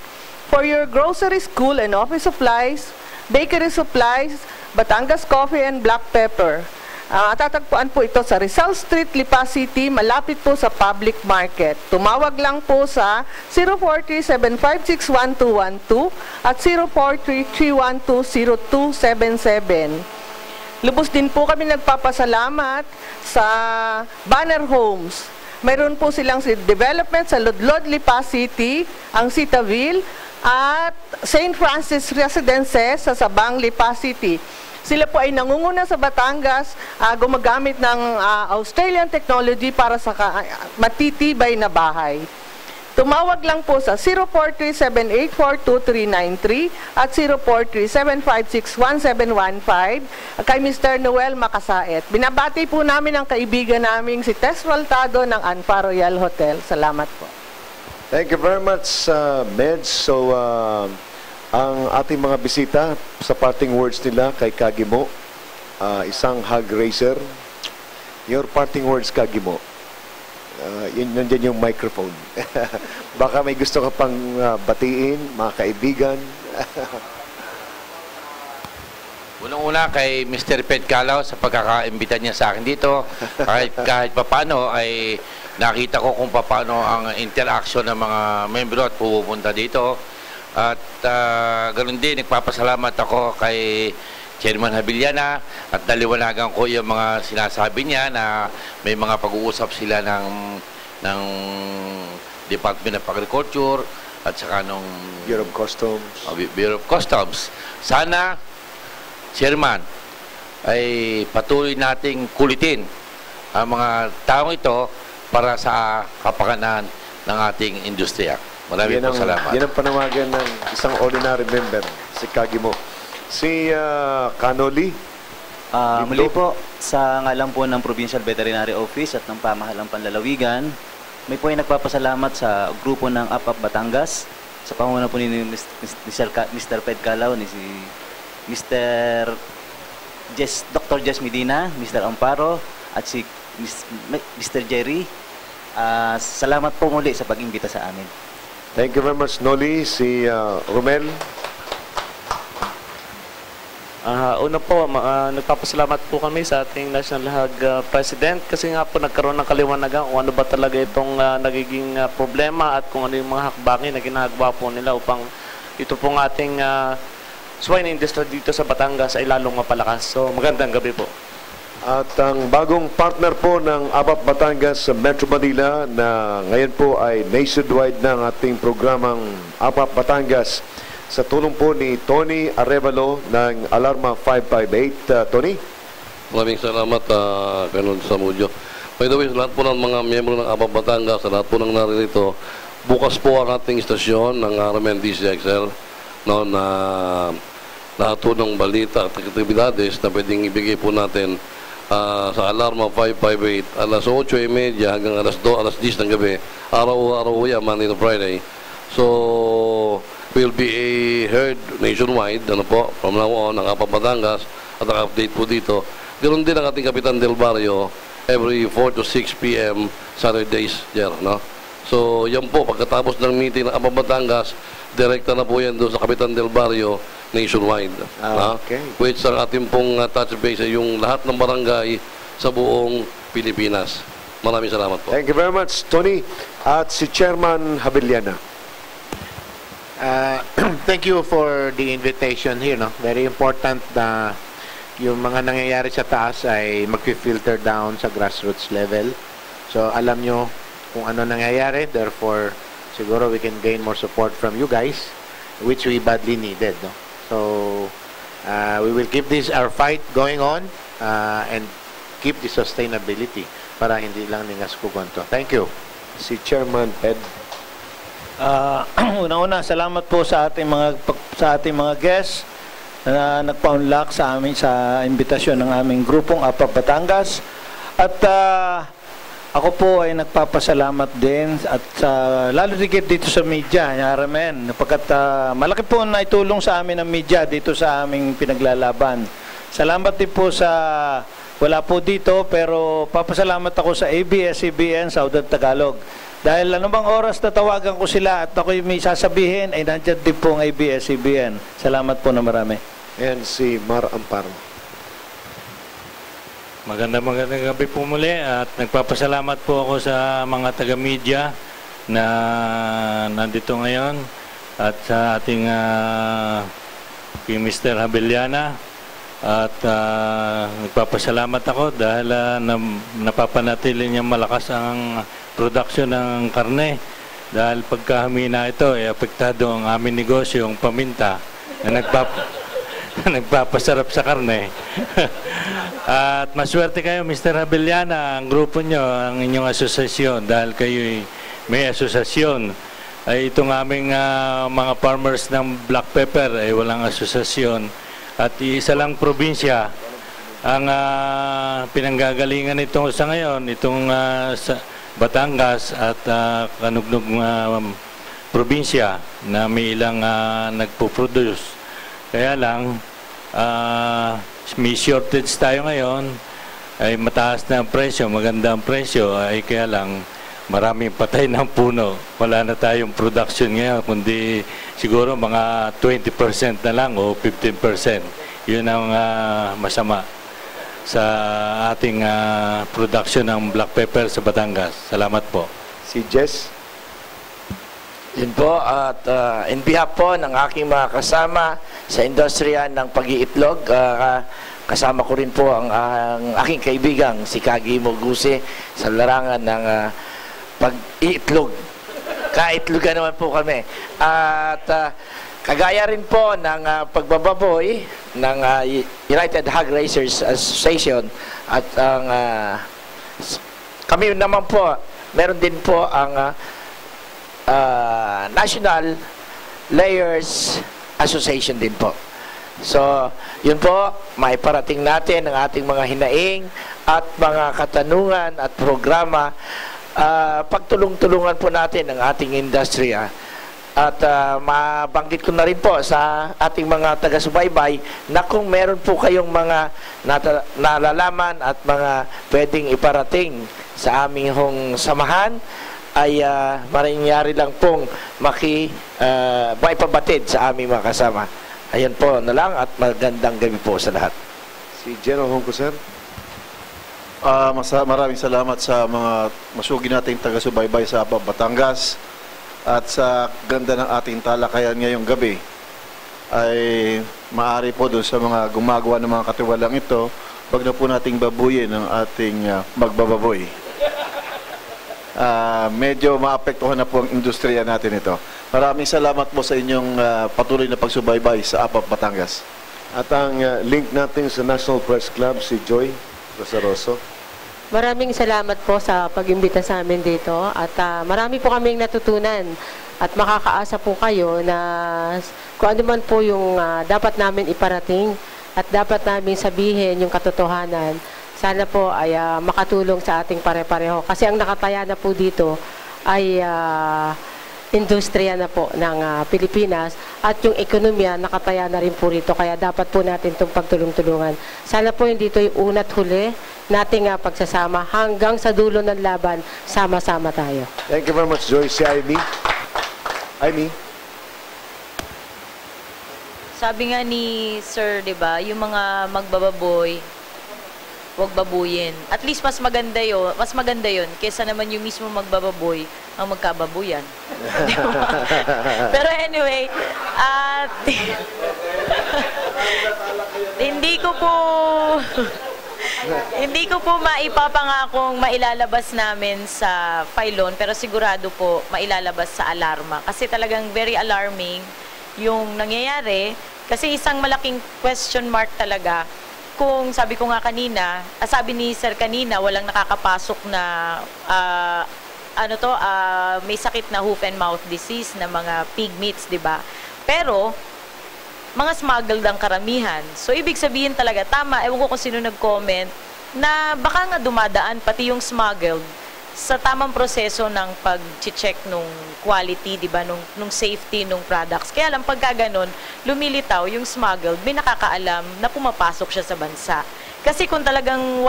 S14: for your grocery, school and office supplies, bakery supplies, Batangas Coffee and Black Pepper. Tatagpuan po ito sa Rizal Street, Lipa City, malapit po sa public market. Tumawag lang po sa 043-756-1212 at 043-312-0277. Lubos din po kami nagpapasalamat sa Banner Homes. Mayroon po silang development sa Ludlod, Lipa City, ang Citaville, at St. Francis Residences sa Sabang, Lipa City. Sila po ay nangunguna sa Batangas, gumagamit ng Australian technology para sa matitibay na bahay. Tumawag lang po sa 043-784-2393 at 043-756-1715 kay Mr. Noel Makasaet. Binabati po namin ang kaibigan naming si Tess Waltado ng Anpa Royal Hotel. Salamat po.
S2: Thank you very much, Meds. So, ang ating mga bisita sa parting words nila kay Kagimo, isang hug raiser. Your parting words, Kagimo. Nandiyan yung microphone. Baka may gusto ka pang batiin, mga kaibigan.
S11: Unang-una kay Mr. Ped Calao sa pagkakaimbita niya sa akin dito. Kahit papano ay nakita ko kung paano ang interaction ng mga membro at pupunta dito. At ganoon din, nagpapasalamat ako kay Chairman Habiliana at naliwanagan ko yung mga sinasabi niya na may mga pag-uusap sila ng Department of Agriculture at saka nung
S2: Bureau of Customs.
S11: Bureau of Customs. Sana, Chairman, ay patuloy nating kulitin ang mga taong ito para sa kapakanan ng ating industriya. Maraming po salamat.
S2: Yan ang panawagan ng isang ordinary member, si Kagimo. Si Canoli.
S4: Muli po, sa ngalan po ng Provincial Veterinary Office at ng Pamahalang Panlalawigan, may po ay nagpapasalamat sa grupo ng APAP Batangas, sa panguna po ni Mr. Ped Calao, ni si Mr. Dr. Jess Medina, Mr. Amparo, at si Mr. Jerry. Salamat po muli sa pag-imbita sa amin.
S2: Thank you very much, Noli. Si Romel.
S12: Una po, nagpapasalamat po kami sa ating National Hag President kasi nga po nagkaroon ng kaliwanagan kung ano ba talaga itong nagiging problema at kung ano yung mga hakbangin na ginagawa po nila upang ito pong ating swine industry dito sa Batangas ay lalong mapalakas. So magandang gabi po.
S2: At ang bagong partner po ng APAP Batangas sa Metro Manila na ngayon po ay nationwide ng ating programang APAP Batangas sa tulong po ni Tony Arevalo ng Alarma 558. Tony?
S3: Maraming salamat, Colonel Samudio. By the way, lahat po ng mga miyembro ng APAP Batangas, lahat po ng naririto, bukas po ang ating istasyon ng RMN DCXL, no, na lahat po ng balita at aktibidades na pwedeng ibigay po natin sa Alarma 558, alas 8:30 hanggang alas 10 ng gabi, araw-araw yan, Monday to Friday. So, will be heard nationwide, ano po, from now on, ang APAP Batangas, at ang update po dito. Ganoon din ang ating Kapitan Del Barrio, every 4 to 6 p.m. Saturdays, no? So, yan po, pagkatapos ng meeting ng APAP Batangas, direkta na po yan doon sa Kapitan Del Barrio, nationwide.
S2: Okay.
S3: Which ang ating pong touch base ay yung lahat ng barangay sa buong Pilipinas. Maraming salamat po.
S2: Thank you very much, Tony. At si Chairman Habiliana.
S1: Thank you for the invitation here, no? Very important na yung mga nangyayari sa taas ay mag-filter down sa grassroots level. So alam nyo kung ano nangyayari, therefore siguro we can gain more support from you guys, which we badly needed, no? So we will keep this our fight going on and keep the sustainability para hindi lang ningas kugonto. Thank you.
S2: Si Chairman Ed.
S10: Una-una, salamat po sa ating mga guests na nagpa-unlock sa amin sa imbitasyon ng aming grupong APAP Batangas. At ako po ay nagpapasalamat din at lalo digit dito sa media, RMN, napagkat malaki po na itulong sa amin ng media dito sa aming pinaglalaban. Salamat din po sa wala po dito, pero papasalamat ako sa ABS-CBN Southern Tagalog. Dahil anumang oras na tawagan ko sila at ako may sasabihin, ay nandiyan din po ang ABS-CBN. Salamat po na marami.
S2: And si Mar Amparo.
S5: Magandang gabi po muli at nagpapasalamat po ako sa mga taga-media na nandito ngayon at sa ating Mr. Habiliana. At nagpapasalamat ako dahil napapanatili niyang malakas ang production ng karne dahil pagkahamina ito ay apektado ang aming negosyo, ang paminta na nagpapasarap sa karne. At maswerte kayo, Mr. Habiliana, ang grupo nyo, ang inyong asosasyon dahil kayo may asosasyon. Ay itong aming mga farmers ng black pepper ay walang asosasyon at isa lang probinsya ang pinanggagalingan nito sa ngayon, itong sa Batangas at Kanugnog probinsya na may ilang nagpo-produce. Kaya lang may shortage tayo ngayon, ay mataas na ang presyo, maganda ang presyo, ay kaya lang maraming patay ng puno. Wala na tayong production ngayon, kundi siguro mga 20% na lang o 15%. Yun ang masama sa ating production ng black pepper sa Batangas. Salamat po.
S2: Si Jess?
S6: Yun po, at in behalf po ng aking mga kasama sa industriya ng pag-iitlog, kasama ko rin po ang aking kaibigang si Kagi Moguse sa larangan ng pag-iitlog. Kaitlogan naman po kami. At kagaya rin po ng pagbababoy ng United Hog Raisers Association at ang kami naman po, meron din po ang National Layers Association din po. So, yun po, may parating natin ang ating mga hinaing at mga katanungan at programa. Pagtulong-tulungan po natin ang ating industriya. At mabanggit ko na rin po sa ating mga taga-subaybay na kung meron po kayong mga nalalaman at mga pwedeng iparating sa aming hong samahan, ay maringyari lang pong maipabatid sa aming mga kasama. Ayan po na lang at magandang gabi po sa lahat.
S2: Si General Hongko, sir.
S7: Maraming salamat sa mga masugi nating taga-subaybay sa Batangas at sa ganda ng ating talakayan ngayong gabi ay maaari po doon sa mga gumagawa ng mga katiwalang ito, wag na po nating babuyin ang ating magbababoy. Medyo maapektuhan na po ang industriya natin ito. Maraming salamat po sa inyong patuloy na pagsubaybay sa APAP Batangas.
S2: At ang link natin sa National Press Club, si Joy Rosaroso.
S9: Maraming salamat po sa pag-imbita sa amin dito at marami po kaming natutunan at makakaasa po kayo na kung ano man po yung dapat namin iparating at dapat namin sabihin yung katotohanan, sana po ay makatulong sa ating pare-pareho. Kasi ang nakataya na po dito ay industriya na po ng Pilipinas at yung ekonomiya nakataya na rin po rito. Kaya dapat po natin itong pagtulong-tulungan. Sana po hindi ito yung una't huli nating pagsasama hanggang sa dulo ng laban, sama-sama tayo.
S2: Thank you very much, Joy. Si Amy. Amy.
S8: Sabi nga ni Sir, 'di ba, yung mga magbababoy, huwag babuyin. At least mas maganda 'yon kaysa naman yung mismo magbababoy ang magkababuyan. Pero anyway, hindi ko po maipapangakong mailalabas namin sa Filon, pero sigurado po mailalabas sa alarma. Kasi talagang very alarming yung nangyayari. Kasi isang malaking question mark talaga kung sabi ko nga kanina, sabi ni Sir kanina, walang nakakapasok na may sakit na hoof and mouth disease na mga pig meats, 'di ba? Pero mga smuggled ang karamihan. So ibig sabihin talaga tama, ewan ko kung sino nag-comment na baka nga dumadaan pati yung smuggled sa tamang proseso ng pag-check nung quality, 'di ba, nung safety nung products. Kaya lang pagka ganun, lumilitaw yung smuggled, may nakakaalam na pumapasok siya sa bansa. Kasi kung talagang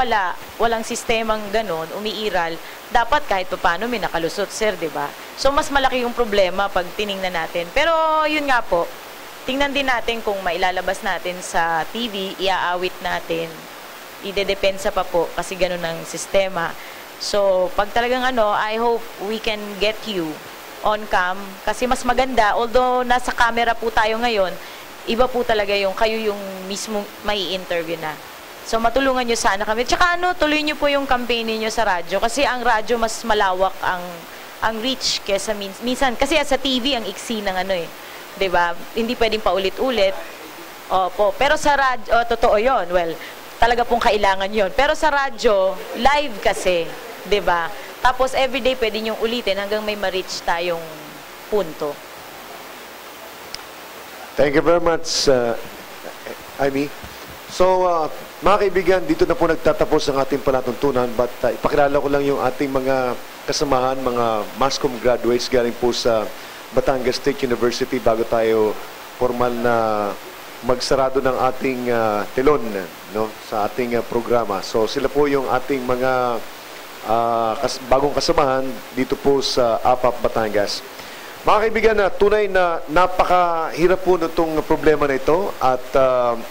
S8: walang sistemang ganun, umiiral, dapat kahit paano may nakalusot, sir, 'di ba? So mas malaki yung problema pag tiningnan natin. Pero yun nga po, tingnan din natin kung mailalabas natin sa TV, iaawit natin, idedepensa pa po kasi ganun ang sistema. So, pag talagang I hope we can get you on cam kasi mas maganda, although nasa camera po tayo ngayon, iba po talaga yung kayo yung mismo may interview na. So, matulungan nyo sana kami. Tsaka tuloy nyo po yung campaign niyo sa radyo kasi ang radyo mas malawak ang reach kesa minsan. Kasi sa TV, ang iksi ng 'di ba? Hindi pwedeng paulit-ulit. Opo. Pero sa radyo, totoo 'yon. Well, talaga pong kailangan 'yon. Pero sa radyo, live kasi, 'di ba? Tapos everyday pwede niyong ulitin hanggang may ma-reach tayong punto.
S2: Thank you very much, Amy. So, mga kaibigan, dito na po nagtatapos ang ating palatuntunan, but ipakilala ko lang yung ating mga kasamahan, mga MASCOM graduates galing po sa Batangas State University bago tayo formal na magsarado ng ating telon sa ating programa. So sila po yung ating mga bagong kasamahan dito po sa APAP Batangas. Mga kaibigan, tunay na napakahirap po nitong problema na ito at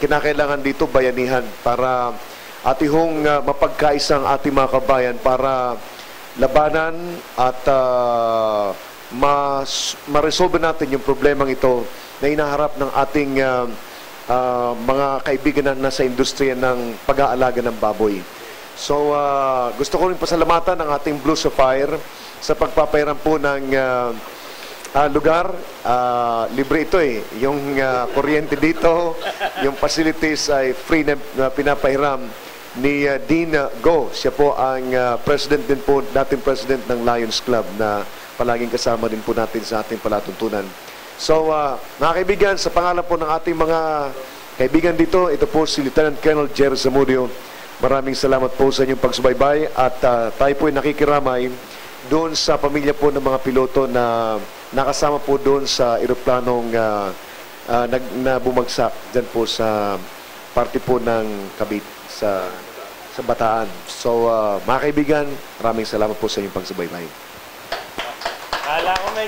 S2: kinakailangan dito bayanihan para atihong mapagkaisa ang ating mga kabayan para labanan at ma-resolve natin yung problemang ito na inaharap ng ating mga kaibigan na nasa industriya ng pag-aalaga ng baboy. So, gusto ko rin pasalamatan ang ating Blue Sapphire sa pagpapairam po ng lugar. Libre ito Yung kuryente dito, yung facilities ay free na pinapahiram ni Dean Go. Siya po ang president din po, dating president ng Lions Club na palaging kasama din po natin sa ating palatuntunan. So, mga kaibigan, sa pangalan po ng ating mga kaibigan dito, ito po si Lieutenant Colonel Jerry Zamudio. Maraming salamat po sa inyong pagsubaybay at tayo po ay nakikiramay doon sa pamilya po ng mga piloto na nakasama po doon sa eroplanong na bumagsak dyan po sa parte po ng Kabit sa Bataan. So, mga kaibigan, maraming salamat po sa inyong pagsubaybay.
S5: Kala ko may